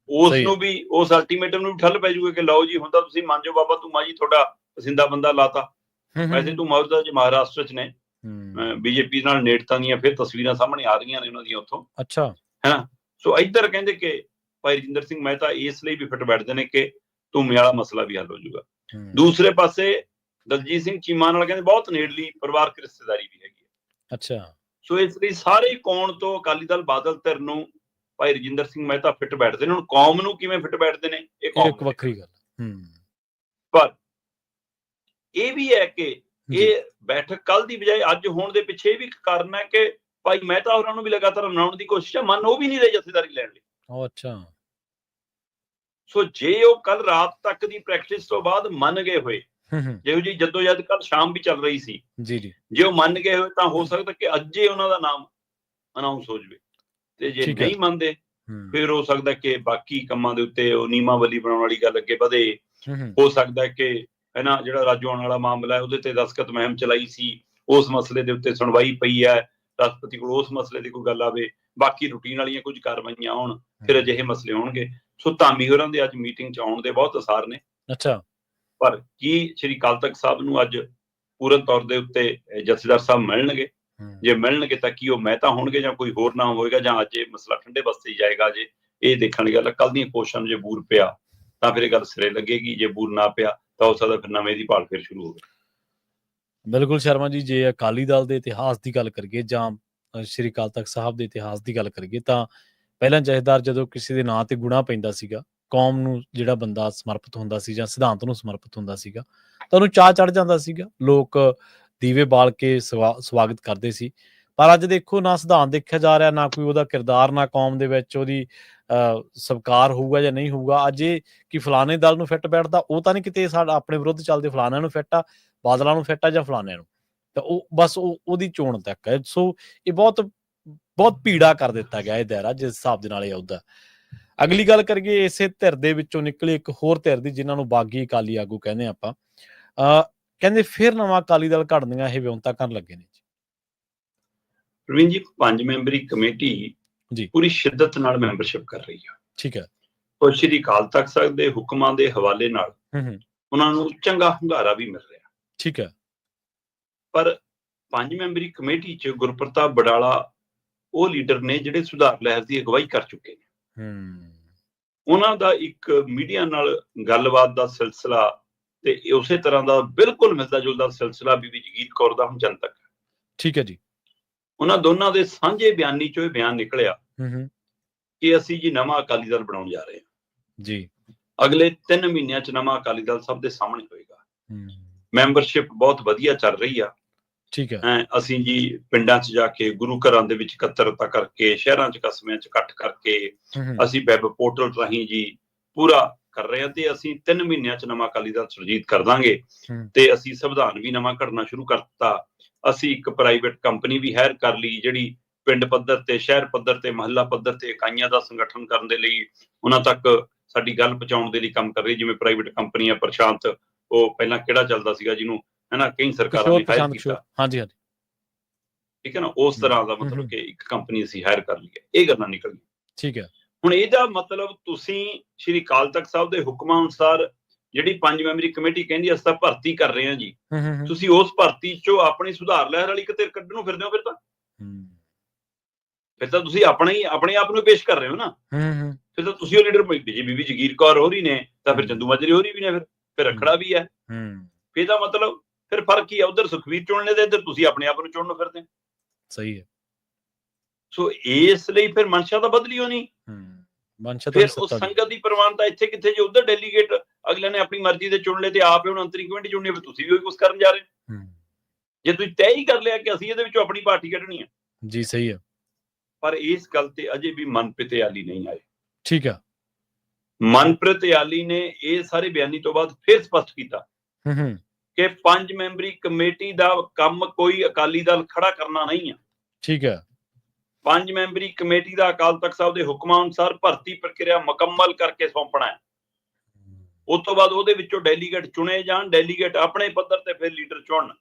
ਉਸ ਨੂੰ ਵੀ, ਉਸ ਅਲਟੀਮੇਟਮ ਨੂੰ ਠੱਲ ਪੈ ਜਾਊਗਾ ਕਿ ਲਓ ਜੀ ਹੁਣ ਤਾਂ ਤੁਸੀਂ ਮੰਨ ਜਾਓ ਬਾਬਾ ਧੂਮਾ ਜੀ ਤੁਹਾਡਾ ਪਸੰਦਾ ਬੰਦਾ ਲਾਤਾ। ਵੈਸੇ ਧੂਮਾ ਉਹਦਾ ਜੇ ਮਹਾਰਾਸ਼ਟਰ ਚ ਨੇ, ਬੀਜੇਪੀ ਨਾਲ ਨੇੜਤਾ ਦੀਆਂ ਫਿਰ ਤਸਵੀਰਾਂ ਸਾਹਮਣੇ ਆ ਰਹੀਆਂ ਨੇ ਉਹਨਾਂ ਦੀਆਂ ਉੱਥੋਂ। ਅੱਛਾ। ਹੈ ਨਾ। ਸੋ ਇੱਧਰ ਕਹਿੰਦੇ ਕਿ ਭਾਈ ਰਜਿੰਦਰ ਸਿੰਘ ਮਹਿਤਾ ਇਸ ਲਈ ਵੀ ਫਿੱਟ ਬੈਠਦੇ ਨੇ ਕਿ ਧੂਮੇ ਵਾਲਾ ਮਸਲਾ ਵੀ ਹੱਲ ਹੋ ਜਾਊਗਾ। ਦੂਸਰੇ ਪਾਸੇ ਦਲਜੀਤ ਸਿੰਘ ਚੀਮਾ ਨਾਲ ਕਹਿੰਦੇ ਬਹੁਤ ਨੇੜਲੀ ਪਰਿਵਾਰਕ ਰਿਸ਼ਤੇਦਾਰੀ ਵੀ ਹੈਗੀ ਹੈ। ਅੱਛਾ। ਸੋ ਇਸ ਲਈ ਸਾਰੇ ਕੋਣ ਤੋਂ ਅਕਾਲੀ ਦਲ ਬਾਦਲ ਧਿਰ ਨੂੰ ਭਾਈ ਰਜਿੰਦਰ ਸਿੰਘ ਮਹਿਤਾ ਫਿੱਟ ਬੈਠਦੇ ਨੇ। ਹੁਣ ਕੌਮ ਨੂੰ ਕਿਵੇਂ ਫਿੱਟ ਬੈਠਦੇ ਨੇ, ਇਹ ਇੱਕ ਵੱਖਰੀ ਗੱਲ। ਪਰ ਇਹ ਵੀ ਹੈ ਕਿ ਇਹ ਬੈਠਕ ਕੱਲ ਦੀ ਬਜਾਏ ਅੱਜ ਹੋਣ ਦੇ ਪਿੱਛੇ ਵੀ ਇੱਕ ਕਾਰਨ ਹੈ ਕਿ ਭਾਈ ਮਹਿਤਾ ਹੋਰਾਂ ਨੂੰ ਵੀ ਲਗਾਤਾਰ ਮਨਾਉਣ ਦੀ ਕੋਸ਼ਿਸ਼ ਹੈ, ਮਨ ਉਹ ਵੀ ਨਹੀਂ ਰਹੇ ਜਥੇਦਾਰੀ ਲੈਣ ਲਈ। ਅੱਛਾ। ਸੋ ਜੇ ਉਹ ਕੱਲ ਰਾਤ ਤੱਕ ਦੀ ਪ੍ਰੈਕਟਿਸ ਤੋਂ ਬਾਅਦ ਮੰਨ ਗਏ ਹੋਏ, ਜਿਹੋ ਜੀ ਜਦੋਜਹਿਦ ਕੱਲ ਸ਼ਾਮ ਵੀ ਚੱਲ ਰਹੀ ਸੀ, ਜੇ ਉਹ ਮੰਨ ਗਏ ਹੋਏ ਤਾਂ ਹੋ ਸਕਦਾ ਕਿ ਅੱਜ ਹੀ ਉਹਨਾਂ ਦਾ ਨਾਮ ਅਨਾਉਂਸ ਹੋ ਜਾਵੇ। ਤੇ ਜੇ ਨਹੀਂ ਮੰਨਦੇ ਫਿਰ ਹੋ ਸਕਦਾ ਕਿ ਬਾਕੀ ਕੰਮਾਂ ਦੇ ਉੱਤੇ ਉਹ ਨਿਯਮਾਵਲੀ ਬਣਾਉਣ ਵਾਲੀ ਗੱਲ ਅੱਗੇ ਵਧੇ। ਹੋ ਸਕਦਾ ਕਿ ਹੈ ਨਾ, ਜਿਹੜਾ ਰਾਜੂ ਆਉਣ ਵਾਲਾ ਮਾਮਲਾ ਹੈ ਉਹਦੇ ਤੇ ਦਸਤਖਤ ਮੁਹਿੰਮ ਚਲਾਈ ਸੀ, ਉਸ ਮਸਲੇ ਦੇ ਉੱਤੇ ਸੁਣਵਾਈ ਪਈ ਹੈ, ਰਾਸ਼ਟਰਪਤੀ ਕੋਲ ਉਸ ਮਸਲੇ ਦੀ ਕੋਈ ਗੱਲ ਆਵੇ, ਬਾਕੀ ਰੂਟੀਨ ਵਾਲੀਆਂ ਕੁਝ ਕਾਰਵਾਈਆਂ ਆਉਣ, ਫਿਰ ਅਜਿਹੇ ਮਸਲੇ ਹੋਣਗੇ। ਸੋ ਧਾਮੀ ਹੋਰਾਂ ਦੇ ਅੱਜ ਮੀਟਿੰਗ ਚ ਆਉਣ ਦੇ ਬਹੁਤ ਅਸਾਰ ਨੇ। ਅੱਛਾ। ਪਰ ਕੀ ਸ਼੍ਰੀ ਅਕਾਲ ਤਖਤ ਸਾਹਿਬ ਨੂੰ ਅੱਜ ਪੂਰਨ ਤੌਰ ਦੇ ਉੱਤੇ ਜਥੇਦਾਰ ਸਾਹਿਬ ਮਿਲਣਗੇ? ਜੇ ਮਿਲਣਗੇ ਤਾਂ ਕੀ ਉਹ ਮਹਿਤਾ ਹੋਣਗੇ ਜਾਂ ਕੋਈ ਹੋਰ ਨਾਮ ਹੋਏਗਾ, ਜਾਂ ਅੱਜ ਇਹ ਮਸਲਾ ਠੰਡੇ ਬਸਤੇ ਜਾਏਗਾ? ਜੇ ਇਹ ਦੇਖਣ ਦੀ ਗੱਲ, ਕੱਲ ਦੀਆਂ ਕੋਸ਼ਿਸ਼ਾਂ ਨੂੰ ਜੇ ਬੂਰ ਪਿਆ ਤਾਂ ਫਿਰ ਇਹ ਗੱਲ ਸਿਰੇ ਲੱਗੇਗੀ, ਜੇ ਬੂਰ ਨਾ ਪਿਆ ਤਾਂ ਹੋ ਸਕਦਾ ਫਿਰ ਨਵੇਂ ਦੀ ਭਾਲ ਫਿਰ ਸ਼ੁਰੂ ਹੋਵੇ। ਬਿਲਕੁਲ ਸ਼ਰਮਾ ਜੀ, ਜੇ ਅਕਾਲੀ ਦਲ ਦੇ ਇਤਿਹਾਸ ਦੀ ਗੱਲ ਕਰੀਏ ਜਾਂ ਸ਼੍ਰੀ ਅਕਾਲ ਤਖਤ ਸਾਹਿਬ ਦੇ ਇਤਿਹਾਸ ਦੀ ਗੱਲ ਕਰੀਏ ਤਾਂ ਪਹਿਲਾਂ ਜਥੇਦਾਰ ਜਦੋਂ ਕਿਸੇ ਦੇ ਨਾਂ ਤੇ ਗੁਣਾ ਪੈਂਦਾ ਸੀਗਾ, ਕੌਮ ਨੂੰ ਜਿਹੜਾ ਬੰਦਾ ਸਮਰਪਿਤ ਹੁੰਦਾ ਸੀ ਜਾਂ ਸਿਧਾਂਤ ਨੂੰ ਸਮਰਪਿਤ ਹੁੰਦਾ ਸੀਗਾ, ਤਾਂ ਉਹਨੂੰ ਚਾਅ ਚੜ੍ਹ ਜਾਂਦਾ ਸੀਗਾ। ਲੋਕ ਦੀਵੇ ਬਾਲ ਕੇ ਸਵਾਗਤ ਕਰਦੇ ਸੀ। ਪਰ ਅੱਜ ਦੇਖੋ, ਨਾ ਸਿਧਾਂਤ ਦੇਖਿਆ ਜਾ ਰਿਹਾ, ਨਾ ਕੋਈ ਉਹਦਾ ਕਿਰਦਾਰ, ਨਾ ਕੌਮ ਦੇ ਵਿੱਚ ਉਹਦੀ ਸਵੀਕਾਰ ਹੋਊਗਾ ਜਾਂ ਨਹੀਂ ਹੋਊਗਾ। ਅੱਜ ਇਹ ਕਿ ਫਲਾਣੇ ਦਲ ਨੂੰ ਫਿੱਟ ਬੈਠਦਾ, ਉਹ ਤਾਂ ਨਹੀਂ ਕਿਤੇ ਸਾਡਾ ਆਪਣੇ ਵਿਰੁੱਧ ਚੱਲਦੇ, ਫਲਾਣਿਆਂ ਨੂੰ ਫਿੱਟ ਆ, ਬਾਦਲਾਂ ਨੂੰ ਫਿੱਟ ਆ ਜਾਂ ਫਲਾਣਿਆਂ ਨੂੰ, ਤਾਂ ਉਹ ਬਸ ਉਹਦੀ ਚੋਣ ਤੱਕ ਹੈ। ਸੋ ਇਹ ਬਹੁਤ ਬਹੁਤ ਭੀੜਾ ਕਰ ਦਿੱਤਾ ਗਿਆ ਇਹ ਦਾਇਰਾ, ਜਿਸ ਹਿਸਾਬ ਦੇ ਨਾਲ ਇਹ ਆਉਂਦਾ। ਅਗਲੀ ਗੱਲ ਕਰੀਏ ਇਸੇ ਧਿਰ ਦੇ ਵਿੱਚੋਂ ਨਿਕਲੀ ਇੱਕ ਹੋਰ ਧਿਰ ਦੀ, ਜਿਨ੍ਹਾਂ ਨੂੰ ਬਾਗੀ ਅਕਾਲੀ ਆਗੂ ਕਹਿੰਦੇ ਆਪਾਂ। ਕਹਿੰਦੇ ਫਿਰ ਨਵਾਂ ਅਕਾਲੀ ਦਲ ਘੜਨ ਦੀਆਂ ਇਹ ਵਿਉਂਤਾਂ ਕਰਨ ਲੱਗੇ ਨੇ ਜੀ। ਪ੍ਰਵੀਨ ਜੀ, 5 ਮੈਂਬਰੀ ਕਮੇਟੀ ਜੀ ਪੂਰੀ ਸ਼ਿੱਦਤ ਨਾਲ ਮੈਂਬਰਸ਼ਿਪ ਕਰ ਰਹੀ ਹੈ। ਠੀਕ ਹੈ। ਔਰ ਸ਼੍ਰੀ ਅਕਾਲ ਤਖਤ ਸਾਹਿਬ ਦੇ ਹੁਕਮਾਂ ਦੇ ਹਵਾਲੇ ਨਾਲ ਉਹਨਾਂ ਨੂੰ ਚੰਗਾ ਹੁੰਗਾਰਾ ਵੀ ਮਿਲ ਰਿਹਾ। ਠੀਕ ਹੈ। ਪਰ 5 ਮੈਂਬਰੀ ਕਮੇਟੀ 'ਚ ਗੁਰਪ੍ਰਤਾਪ ਬਡਾਲਾ ਉਹ ਲੀਡਰ ਨੇ ਜਿਹੜੇ ਸੁਧਾਰ ਲਹਿਰ ਦੀ ਅਗਵਾਈ ਕਰ ਚੁੱਕੇ ਨੇ। ਉਹਨਾਂ ਦਾ ਇੱਕ ਮੀਡੀਆ ਨਾਲ ਗੱਲਬਾਤ ਦਾ ਸਿਲਸਿਲਾ ਤੇ ਉਸੇ ਤਰ੍ਹਾਂ ਦਾ ਬਿਲਕੁਲ ਮਿਲਦਾ ਜੁਲਦਾ ਸਿਲਸਿਲਾ ਬੀਬੀ ਜਗੀਰ ਕੌਰ ਦਾ ਹੁਣ ਜਨਤਕ। ਠੀਕ ਹੈ ਜੀ। ਉਹਨਾਂ ਦੋਨਾਂ ਦੇ ਸਾਂਝੇ ਬਿਆਨੀ 'ਚੋਂ ਇਹ ਬਿਆਨ ਨਿਕਲਿਆ ਕਿ ਅਸੀਂ ਜੀ ਨਵਾਂ ਅਕਾਲੀ ਦਲ ਬਣਾਉਣ ਜਾ ਰਹੇ ਹਾਂ ਜੀ। ਅਗਲੇ 3 ਮਹੀਨਿਆਂ 'ਚ ਨਵਾਂ ਅਕਾਲੀ ਦਲ ਸਭ ਦੇ ਸਾਹਮਣੇ ਹੋਏਗਾ। ਮੈਂਬਰਸ਼ਿਪ ਬਹੁਤ ਵਧੀਆ ਚੱਲ ਰਹੀ ਆ। ਠੀਕ ਹੈ। ਅਸੀਂ ਜੀ ਪਿੰਡਾਂ 'ਚ ਜਾ ਕੇ, ਗੁਰੂ ਘਰਾਂ ਦੇ ਵਿੱਚ ਇਕੱਤਰਤਾ ਕਰਕੇ, ਸ਼ਹਿਰਾਂ 'ਚ ਕਸਬਿਆਂ 'ਚ ਇਕੱਠ ਕਰਕੇ ਅਸੀਂ ਵੈਬ ਪੋਰਟਲ ਰਾਹੀਂ ਜੀ ਪੂਰਾ ਕਰ ਰਹੇ ਹਾਂ ਤੇ ਅਸੀਂ 3 ਮਹੀਨਿਆਂ 'ਚ ਨਵਾਂ ਅਕਾਲੀ ਦਲ ਸੁਰਜੀਤ ਕਰ ਦਾਂਗੇ। ਤੇ ਅਸੀਂ ਸੰਵਿਧਾਨ ਵੀ ਨਵਾਂ ਘੜਨਾ ਸ਼ੁਰੂ ਕਰ ਦਿੱਤਾ। ਅਸੀਂ ਇੱਕ ਪ੍ਰਾਈਵੇਟ ਕੰਪਨੀ ਵੀ ਹਾਇਰ ਕਰ ਲਈ, ਜਿਹੜੀ ਪਿੰਡ ਪੱਧਰ ਤੇ, ਸ਼ਹਿਰ ਪੱਧਰ ਤੇ, ਮਹੱਲਾ ਪੱਧਰ ਤੇ ਇਕਾਈਆਂ ਦਾ ਸੰਗਠਨ ਕਰਨ ਦੇ ਲਈ, ਉਹਨਾਂ ਤੱਕ ਸਾਡੀ ਗੱਲ ਪਹੁੰਚਾਉਣ ਦੇ ਲਈ ਕੰਮ ਕਰ ਰਹੀ। ਜਿਵੇਂ ਪ੍ਰਾਈਵੇਟ ਕੰਪਨੀ ਆ ਪ੍ਰਸ਼ਾਂਤ, ਉਹ ਪਹਿਲਾਂ ਕਿਹੜਾ ਚੱਲਦਾ ਸੀਗਾ ਜਿਹਨੂੰ ਹਨਾ ਕਈ ਸਰਕਾਰਾਂ ਨੇ ਹਾਇਰ ਕੀਤਾ। ਹਾਂਜੀ ਹਾਂਜੀ। ਠੀਕ ਹੈ ਨਾ, ਉਸ ਤਰ੍ਹਾਂ ਦਾ ਮਤਲਬ ਕਿ ਇੱਕ ਕੰਪਨੀ ਅਸੀਂ ਹਾਇਰ ਕਰ ਲਈ ਹੈ। ਇਹ ਗੱਲਾਂ ਨਿਕਲ ਗਈਆਂ। ਠੀਕ ਹੈ। ਹੁਣ ਇਹਦਾ ਮਤਲਬ ਤੁਸੀਂ ਸ਼੍ਰੀ ਅਕਾਲ ਤਖਤ ਸਾਹਿਬ ਦੇ ਹੁਕਮਾਂ ਅਨੁਸਾਰ ਜਿਹੜੀ 5 ਮੈਂਬਰੀ ਕਮੇਟੀ ਕਹਿੰਦੀ ਅਸੀਂ ਤਾਂ ਭਰਤੀ ਕਰ ਰਹੇ ਹਾਂ ਜੀ, ਤੁਸੀਂ ਉਸ ਭਰਤੀ 'ਚੋਂ ਆਪਣੀ ਸੁਧਾਰ ਲਹਿਰ ਵਾਲੀ ਕਿਤੇ ਕੱਢਣ ਨੂੰ ਫਿਰਦੇ ਹੋ। ਫਿਰ ਤਾਂ ਤੁਸੀਂ ਆਪਣੇ ਆਪ ਨੂੰ ਪੇਸ਼ ਕਰ ਰਹੇ ਹੋ ਨਾ। ਫਿਰ ਤਾਂ ਤੁਸੀਂ ਉਹ ਲੀਡਰ ਬੀਬੀ ਜਗੀਰ ਕੌਰ ਹੋਰੀ ਨੇ, ਤਾਂ ਫਿਰ ਚੰਦੂ ਮਾਜਰੇ ਹੋਰੀ ਵੀ ਨੇ, ਫਿਰ ਰੱਖੜਾ ਵੀ ਹੈ। ਫਿਰ ਇਹਦਾ ਮਤਲਬ ਫਿਰ ਫਰਕ ਕੀ ਹੈ? ਉਧਰ ਸੁਖਬੀਰ ਚੁਣਨੇ ਤੇ ਇੱਧਰ ਤੁਸੀਂ ਆਪਣੇ ਆਪ ਨੂੰ ਚੁਣਨ ਨੂੰ ਫਿਰਦੇ। ਸਹੀ ਹੈ। ਸੋ ਇਸ ਲਈ ਫਿਰ ਮਨਸ਼ਾ ਤਾਂ ਬਦਲੀ ਹੋਣੀ। ਫਿਰ ਉਸ ਸੰਗਤ ਦੀ ਪ੍ਰਵਾਨਤਾ ਇੱਥੇ ਕਿੱਥੇ ਜੇ ਉਧਰ ਡੈਲੀਗੇਟ ਅਗਲੇ ਨੇ ਆਪਣੀ ਮਰਜ਼ੀ ਦੇ ਚੁਣ ਲਏ ਤੇ ਆਪ ਹੁਣ ਅੰਤਰੀ ਕਮੇਟੀ ਚੁਣਨੀ, ਫਿਰ ਤੁਸੀਂ ਵੀ ਉਹੀ ਕੁਝ ਕਰਨ ਜਾ ਰਹੇ ਹੋ। ਜੇ ਤੁਸੀਂ ਤੈਅ ਹੀ ਕਰ ਲਿਆ ਕਿ ਅਸੀਂ ਇਹਦੇ ਵਿੱਚੋਂ ਆਪਣੀ ਪਾਰਟੀ ਕੱਢਣੀ ਹੈ ਜੀ। ਸਹੀ ਹੈ। ਪਰ ਇਸ ਗੱਲ ਤੇ ਅਜੇ ਵੀ ਮਨਪ੍ਰੀਤ ਇਆਲੀ ਨਹੀਂ ਆਏ। ਠੀਕ ਹੈ। ਮਨਪ੍ਰੀਤ ਇਆਲੀ ਨੇ ਇਹ ਸਾਰੇ ਬਿਆਨੀ ਤੋਂ ਬਾਅਦ ਫਿਰ ਸਪਸ਼ਟ ਕੀਤਾ ਕਿ 5 ਮੈਂਬਰੀ ਕਮੇਟੀ ਦਾ ਕੰਮ ਕੋਈ ਅਕਾਲੀ ਦਲ ਖੜਾ ਕਰਨਾ ਨਹੀਂ ਆ। ਠੀਕ ਹੈ। 5 ਮੈਂਬਰੀ ਕਮੇਟੀ ਦਾ ਅਕਾਲ ਤਖਤ ਸਾਹਿਬ ਦੇ ਹੁਕਮਾਂ ਅਨੁਸਾਰ ਭਰਤੀ ਪ੍ਰਕਿਰਿਆ ਮੁਕੰਮਲ ਕਰਕੇ ਸੌਂਪਣਾ ਹੈ। ਉਸ ਤੋਂ ਬਾਅਦ ਉਹਦੇ ਵਿੱਚੋਂ ਡੈਲੀਗੇਟ ਚੁਣੇ ਜਾਣ, ਡੈਲੀਗੇਟ ਆਪਣੇ ਪੱਧਰ ਤੇ ਫਿਰ ਲੀਡਰ ਚੁਣਨ,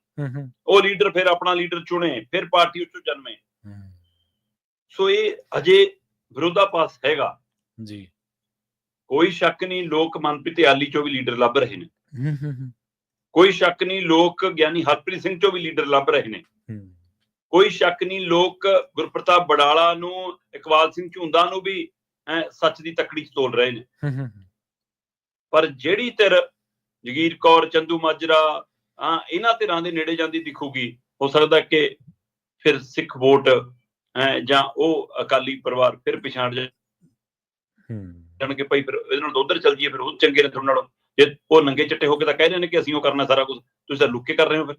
ਉਹ ਲੀਡਰ ਫਿਰ ਆਪਣਾ ਲੀਡਰ ਚੁਣੇ, ਫਿਰ ਪਾਰਟੀ ਉੱਚੋਂ ਜਨਮੇ। ਸੋ ਇਹ ਅਜੇ ਵਿਰੋਧਾਭਾਸ ਹੈਗਾ ਜੀ। ਕੋਈ ਸ਼ੱਕ ਨਹੀਂ, ਲੋਕ ਮਨਪ੍ਰੀਤ ਇਆਲੀ ਚੋਂ ਵੀ ਲੀਡਰ ਲੱਭ ਰਹੇ ਨੇ। ਕੋਈ ਸ਼ੱਕ ਨਹੀਂ, ਲੋਕ ਗਿਆਨੀ ਹਰਪ੍ਰੀਤ ਸਿੰਘ ਚੋਂ ਵੀ ਲੀਡਰ ਲੱਭ ਰਹੇ ਨੇ। ਕੋਈ ਸ਼ੱਕ ਨਹੀਂ, ਲੋਕ ਗੁਰਪ੍ਰਤਾਪ ਬਡਾਲਾ ਨੂੰ, ਇਕਬਾਲ ਸਿੰਘ ਝੁੰਦਾ ਨੂੰ ਵੀ ਸੱਚ ਦੀ ਤਕੜੀ 'ਚ ਤੋਲ ਰਹੇ ਨੇ। ਪਰ ਜਿਹੜੀ ਧਿਰ ਜਗੀਰ ਕੌਰ, ਚੰਦੂ ਮਾਜਰਾ, ਇਹਨਾਂ ਧਿਰਾਂ ਦੇ ਨੇੜੇ ਜਾਂਦੀ ਦਿਖੂਗੀ, ਹੋ ਸਕਦਾ ਕਿ ਫਿਰ ਸਿੱਖ ਵੋਟ ਜਾਂ ਉਹ ਅਕਾਲੀ ਪਰਿਵਾਰ ਫਿਰ ਪਛਾਣ ਜਾਣਗੇ। ਭਾਈ ਫਿਰ ਇਹਦੇ ਨਾਲ ਉਧਰ ਚੱਲ ਜੀਏ, ਫਿਰ ਉਹ ਚੰਗੇ ਨੇ ਤੁਹਾਡੇ ਨਾਲੋਂ। ਜੇ ਉਹ ਨੰਗੇ ਚਿੱਟੇ ਹੋ ਕੇ ਤਾਂ ਕਹਿ ਰਹੇ ਨੇ ਕਿ ਅਸੀਂ ਉਹ ਕਰਨਾ ਸਾਰਾ ਕੁਝ, ਤੁਸੀਂ ਤਾਂ ਲੁੱਕ ਕੇ ਕਰ ਰਹੇ ਹੋ, ਫਿਰ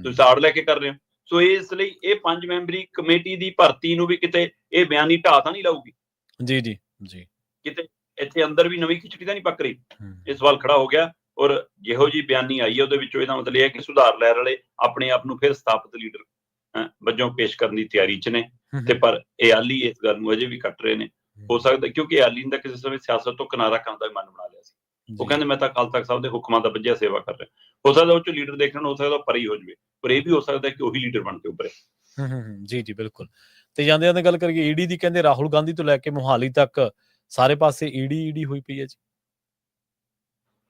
ਤੁਸੀਂ ਤਾਂ ਆੜ ਲੈ ਕੇ ਕਰ ਰਹੇ ਹੋ। ਸੋ ਇਸ ਲਈ ਇਹ 5 ਮੈਂਬਰੀ ਕਮੇਟੀ ਦੀ ਭਰਤੀ ਨੂੰ ਵੀ ਕਿਤੇ ਇਹ ਬਿਆਨੀ ਢਾਹ ਤਾਂ ਨਹੀਂ ਲਾਊਗੀ। ਜੀ ਜੀ ਜੀ। ਕਿਤੇ ਇੱਥੇ ਅੰਦਰ ਵੀ ਨਵੀਂ ਖਿਚੜੀ ਤਾਂ ਨਹੀਂ ਪੱਕ ਰਹੀ। ਇਹ ਸਵਾਲ ਖੜਾ ਹੋ ਗਿਆ। ਔਰ ਜਿਹੋ ਜੀ ਬਿਆਨੀ ਆਈ ਹੈ ਉਹਦੇ ਵਿੱਚੋਂ ਇਹਦਾ ਮਤਲਬ ਇਹ ਹੈ ਕਿ ਸੁਧਾਰ ਲਹਿਰ ਵਾਲੇ ਆਪਣੇ ਆਪ ਨੂੰ ਫਿਰ ਸਥਾਪਿਤ ਲੀਡਰ ਵਜੋਂ ਪੇਸ਼ ਕਰਨ ਦੀ ਤਿਆਰੀ 'ਚ ਨੇ। ਤੇ ਪਰ ਇਆਲੀ ਇਸ ਗੱਲ ਨੂੰ ਅਜੇ ਵੀ ਕੱਟ ਰਹੇ ਨੇ। ਹੋ ਸਕਦਾ ਕਿਉਂਕਿ ਇਆਲੀ ਨੇ ਤਾਂ ਕਿਸੇ ਸਮੇਂ ਸਿਆਸਤ ਤੋਂ ਕਿਨਾਰਾ ਕਰਨ ਦਾ ਮਨ ਬਣਾ ਲਿਆ ਸੀ। ਉਹ ਕਹਿੰਦੇ ਮੈਂ ਤਾਂ ਅਕਾਲ ਤਖਤ ਸਾਹਿਬ ਦੇ ਹੁਕਮਾਂ ਦਾ ਵਧੀਆ ਸੇਵਾ ਕਰ ਰਿਹਾ। ਹੋ ਸਕਦਾ ਉਹ 'ਚੋਂ ਲੀਡਰ ਦੇਖਣ ਨੂੰ, ਹੋ ਸਕਦਾ ਪਰੀ ਹੋ ਜਾਵੇ, ਪਰ ਇਹ ਵੀ ਹੋ ਸਕਦਾ ਕਿ ਉਹੀ ਲੀਡਰ ਬਣ ਕੇ ਉੱਭਰੇ। ਜੀ ਜੀ ਬਿਲਕੁਲ। ਤੇ ਜਾਂਦੇ ਜਾਂਦੇ ਗੱਲ ਕਰੀਏ ਈਡੀ ਦੀ, ਕਹਿੰਦੇ ਰਾਹੁਲ ਗਾਂਧੀ ਤੋਂ ਲੈ ਕੇ ਮੋਹਾਲੀ ਤੱਕ ਸਾਰੇ ਪਾਸੇ ਈਡੀ ਹੋਈ ਪਈ ਹੈ ਜੀ।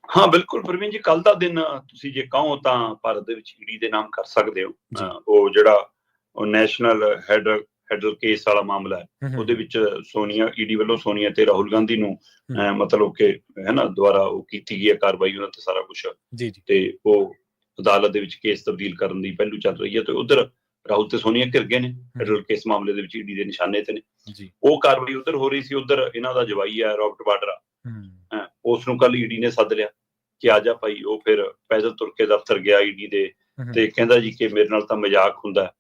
ਹਾਂ ਬਿਲਕੁਲ ਪ੍ਰਵੀਨ ਜੀ, ਕੱਲ ਦਾ ਦਿਨ ਤੁਸੀਂ ਜੇ ਕਹੋ ਤਾਂ ਭਾਰਤ ਦੇ ਵਿੱਚ ਈਡੀ ਦੇ ਨਾਮ ਕਰ ਸਕਦੇ ਹੋ। ਉਹ ਜਿਹੜਾ ਉਹ ਨੈਸ਼ਨਲ ਹੈਡਲ ਕੇਸ ਵਾਲਾ ਮਾਮਲਾ ਹੈ, ਉਹਦੇ ਵਿੱਚ ਸੋਨੀਆ, ਈਡੀ ਵੱਲੋਂ ਸੋਨੀਆ ਤੇ ਰਾਹੁਲ ਗਾਂਧੀ ਨੂੰ ਮਤਲਬ ਕਿ ਹੈ ਨਾ ਦੁਆਰਾ ਉਹ ਕੀਤੀ ਗਈ ਹੈ ਕਾਰਵਾਈ, ਉਹਨਾਂ ਤੇ ਸਾਰਾ ਕੁਛ। ਤੇ ਉਹ ਅਦਾਲਤ ਦੇ ਵਿੱਚ ਕੇਸ ਤਬਦੀਲ ਕਰਨ ਦੀ ਪਹਿਲੂ ਚੱਲ ਰਹੀ ਹੈ। ਤੇ ਉਧਰ ਰਾਹੁਲ ਤੇ ਸੋਨੀਆ ਘਿਰ ਗਏ ਨੇ ਫੈਡਰਲ ਕੇਸ ਮਾਮਲੇ ਦੇ ਵਿੱਚ ਈਡੀ ਦੇ ਨਿਸ਼ਾਨੇ ਤੇ ਨੇ। ਜੀ ਉਹ ਕਾਰਵਾਈ ਉਧਰ ਹੋ ਰਹੀ ਸੀ, ਉਧਰ ਇਹਨਾਂ ਦਾ ਜਵਾਈ ਹੈ ਰੌਬਰਟ ਵਾਡਰਾ, ਉਸ ਨੂੰ ਕੱਲ ਈਡੀ ਨੇ ਸੱਦ ਲਿਆ ਕਿ ਆ ਜਾ ਭਾਈ। ਉਹ ਫਿਰ ਪੈਦਲ ਤੁਰ ਕੇ ਦਫ਼ਤਰ ਗਿਆ ਈਡੀ ਦੇ ਤੇ ਕਹਿੰਦਾ ਜੀ ਕਿ ਮੇਰੇ ਨਾਲ ਤਾਂ ਮਜ਼ਾਕ ਹੁੰਦਾ ਹੈ।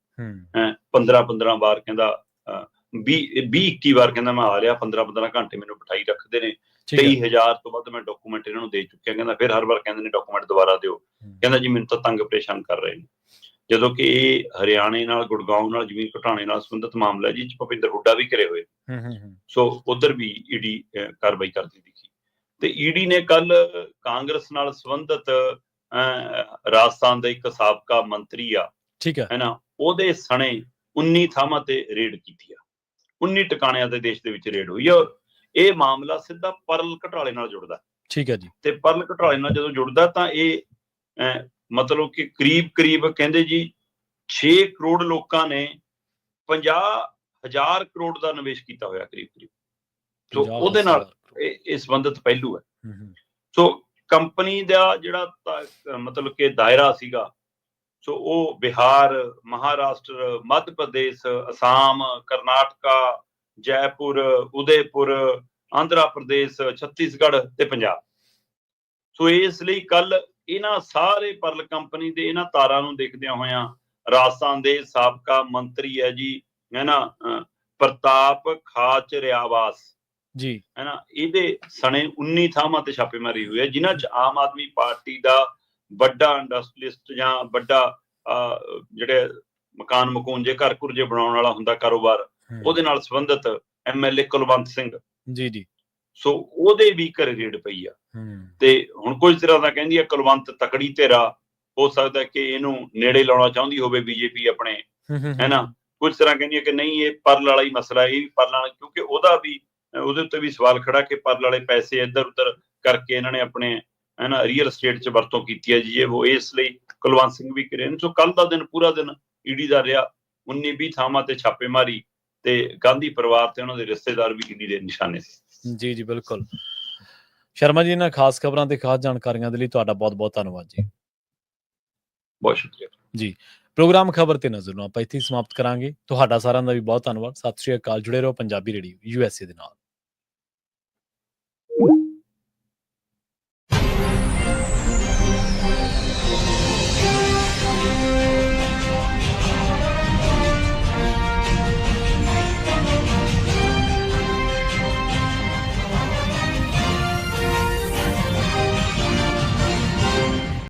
15 ਵਾਰ ਕਹਿੰਦਾ 20-21 ਵਾਰ ਕਹਿੰਦਾ ਮੈਂ ਆ ਰਿਹਾ, 15 ਘੰਟੇ ਮੈਨੂੰ ਬਿਠਾਈ ਰੱਖਦੇ ਨੇ, 23,000 ਤੋਂ ਵੱਧ ਮੈਂ ਡਾਕੂਮੈਂਟ ਇਹਨਾਂ ਨੂੰ ਦੇ ਚੁੱਕਿਆ। ਕਹਿੰਦਾ ਫਿਰ ਹਰ ਵਾਰ ਕਹਿੰਦੇ ਨੇ ਡਾਕੂਮੈਂਟ ਦੁਬਾਰਾ ਦਿਓ। ਕਹਿੰਦਾ ਜੀ ਮੈਨੂੰ ਤਾਂ ਤੰਗ ਪਰੇਸ਼ਾਨ ਕਰ ਰਹੇ ਨੇ। ਜਦੋਂ ਕਿ ਇਹ ਹਰਿਆਣੇ ਨਾਲ ਗੁੜਗਾਉਂ ਨਾਲ ਜ਼ਮੀਨ ਘੁਟਾਣੇ ਨਾਲ ਸੰਬੰਧਿਤ ਮਾਮਲਾ ਜੀ, ਭੁਪਿੰਦਰ ਹੁੱਡਾ ਵੀ ਘਿਰੇ ਹੋਏ, ਸੋ ਉਧਰ ਵੀ ਈਡੀ ਕਾਰਵਾਈ ਕਰਦੀ ਦਿਖੀ। ਤੇ ਈਡੀ ਨੇ ਕੱਲ ਕਾਂਗਰਸ ਨਾਲ ਸੰਬੰਧਿਤ ਰਾਜਸਥਾਨ ਦਾ ਇੱਕ ਸਾਬਕਾ ਮੰਤਰੀ ਆ, ਠੀਕ ਹੈ ਨਾ, ਉਹਦੇ ਸਣੇ 19 ਥਾਵਾਂ ਤੇ ਰੇਡ ਕੀਤੀ ਆ। 19 ਟਿਕਾਣਿਆਂ ਤੇ ਦੇਸ਼ ਦੇ ਵਿੱਚ ਰੇਡ ਹੋਈ ਆ। ਇਹ ਮਾਮਲਾ ਸਿੱਧਾ ਪਰਲ ਘਟਾਲੇ ਨਾਲ ਜੁੜਦਾ, ਠੀਕ ਹੈ ਜੀ। ਤੇ ਪਰਲ ਘਟਾਲੇ ਨਾਲ ਜਦੋਂ ਜੁੜਦਾ ਤਾਂ ਇਹ ਮਤਲਬ ਕਿ ਕਰੀਬ ਕਹਿੰਦੇ ਜੀ 6 ਕਰੋੜ ਲੋਕਾਂ ਨੇ 50,000 ਕਰੋੜ ਦਾ ਨਿਵੇਸ਼ ਕੀਤਾ ਹੋਇਆ ਕਰੀਬ। ਸੋ ਉਹਦੇ ਨਾਲ ਇਹ ਸੰਬੰਧਿਤ ਪਹਿਲੂ ਹੈ। ਸੋ ਕੰਪਨੀ ਦਾ ਜਿਹੜਾ ਮਤਲਬ ਕਿ ਦਾਇਰਾ ਸੀਗਾ, ਸੋ ਉਹ ਬਿਹਾਰ, ਮਹਾਰਾਸ਼ਟਰ, ਮੱਧ ਪ੍ਰਦੇਸ਼, ਅਸਾਮ, ਕਰਨਾਟਕਾ, ਜੈਪੁਰ, ਉਦੈਪੁਰ, ਆਂਧਰਾ ਪ੍ਰਦੇਸ਼, ਛੱਤੀਸਗੜ੍ਹ ਤੇ ਪੰਜਾਬ। ਸੋ ਇਸ ਲਈ ਕੱਲ ਇਹਨਾਂ ਸਾਰੇ ਪਰਲ ਕੰਪਨੀ ਦੇ ਇਹਨਾਂ ਤਾਰਾਂ ਨੂੰ ਦੇਖਦਿਆਂ ਹੋਇਆਂ ਰਾਜਸਥਾਨ ਦੇ ਸਾਬਕਾ ਮੰਤਰੀ ਹੈ ਜੀ, ਹੈ ਨਾ, ਪ੍ਰਤਾਪ ਖਾਚਰਿਆਵਾਸ ਜੀ, ਹੈ ਨਾ, ਇਹਦੇ ਸਣੇ 19 ਥਾਵਾਂ ਤੇ ਛਾਪੇਮਾਰੀ ਹੋਈ ਹੈ, ਜਿਨ੍ਹਾਂ 'ਚ ਆਮ ਆਦਮੀ ਪਾਰਟੀ ਦਾ ਵੱਡਾ ਇੰਡਸਟਰੀਲਿਸਟ ਜਾਂ ਵੱਡਾ ਜਿਹੜੇ ਮਕਾਨ ਮਕੂਨ ਜੇ ਘਰ ਘੁਰ ਜੇ ਬਣਾਉਣ ਵਾਲਾ ਹੁੰਦਾ ਕਾਰੋਬਾਰ, ਉਹਦੇ ਨਾਲ ਸੰਬੰਧਿਤ MLA ਕੁਲਵੰਤ ਸਿੰਘ ਜੀ, ਸੋ ਉਹਦੇ ਵੀ ਘਰੇ ਰੇਡ ਪਈ ਆ। ਤੇ ਹੁਣ ਕੁਝ ਤਰ੍ਹਾਂ ਦਾ ਕਹਿੰਦੀ ਆ ਕੁਲਵੰਤ ਤਕੜੀ ਧਿਰਾ, ਹੋ ਸਕਦਾ ਕਿ ਇਹਨੂੰ ਨੇੜੇ ਲਾਉਣਾ ਚਾਹੁੰਦੀ ਹੋਵੇ ਬੀਜੇਪੀ ਆਪਣੇ, ਹੈ ਨਾ। ਕੁਝ ਤਰ੍ਹਾਂ ਕਹਿੰਦੀ ਆ ਕਿ ਨਹੀਂ, ਇਹ ਪਰਲ ਵਾਲਾ ਹੀ ਮਸਲਾ, ਇਹ ਵੀ ਪਰਲ ਵਾਲਾ, ਕਿਉਂਕਿ ਉਹਦੇ ਉੱਤੇ ਵੀ ਸਵਾਲ ਖੜਾ ਕਿ ਪਰਲ ਵਾਲੇ ਪੈਸੇ ਇੱਧਰ ਉੱਧਰ ਕਰਕੇ ਇਹਨਾਂ ਨੇ ਆਪਣੇ, ਹੈ ਨਾ, ਰੀਅਲ ਸਟੇਟ 'ਚ ਵਰਤੋਂ ਕੀਤੀ ਹੈ ਜੀ, ਉਹ ਇਸ ਲਈ ਕੁਲਵੰਤ ਸਿੰਘ ਵੀ ਕਰੇ ਨੇ। ਸੋ ਕੱਲ ਦਾ ਦਿਨ ਪੂਰਾ ਦਿਨ ਈਡੀ ਦਾ ਰਿਹਾ, 19-20 ਥਾਵਾਂ ਤੇ ਛਾਪੇਮਾਰੀ, ਤੇ ਗਾਂਧੀ ਪਰਿਵਾਰ ਤੇ ਉਹਨਾਂ ਦੇ ਰਿਸ਼ਤੇਦਾਰ ਵੀ ਈਡੀ ਦੇ ਨਿਸ਼ਾਨੇ ਸੀ। ਜੀ ਬਿਲਕੁਲ। ਸ਼ਰਮਾ ਜੀ, ਇਹਨਾਂ ਖਾਸ ਖਬਰਾਂ ਤੇ ਖਾਸ ਜਾਣਕਾਰੀਆਂ ਦੇ ਲਈ ਤੁਹਾਡਾ ਬਹੁਤ-ਬਹੁਤ ਧੰਨਵਾਦ ਜੀ। ਬਹੁਤ ਸ਼ੁਕਰੀਆ ਜੀ। ਪ੍ਰੋਗਰਾਮ ਖਬਰ ਤੇ ਨਜ਼ਰ ਨੂੰ ਆਪਾਂ ਇੱਥੇ ਹੀ ਸਮਾਪਤ ਕਰਾਂਗੇ। ਤੁਹਾਡਾ ਸਾਰਿਆਂ ਦਾ ਵੀ ਬਹੁਤ ਧੰਨਵਾਦ। ਸਤਿ ਸ਼੍ਰੀ ਅਕਾਲ। ਜੁੜੇ ਰਹੋ ਪੰਜਾਬੀ ਰੇਡੀਓ USA ਦੇ ਨਾਲ।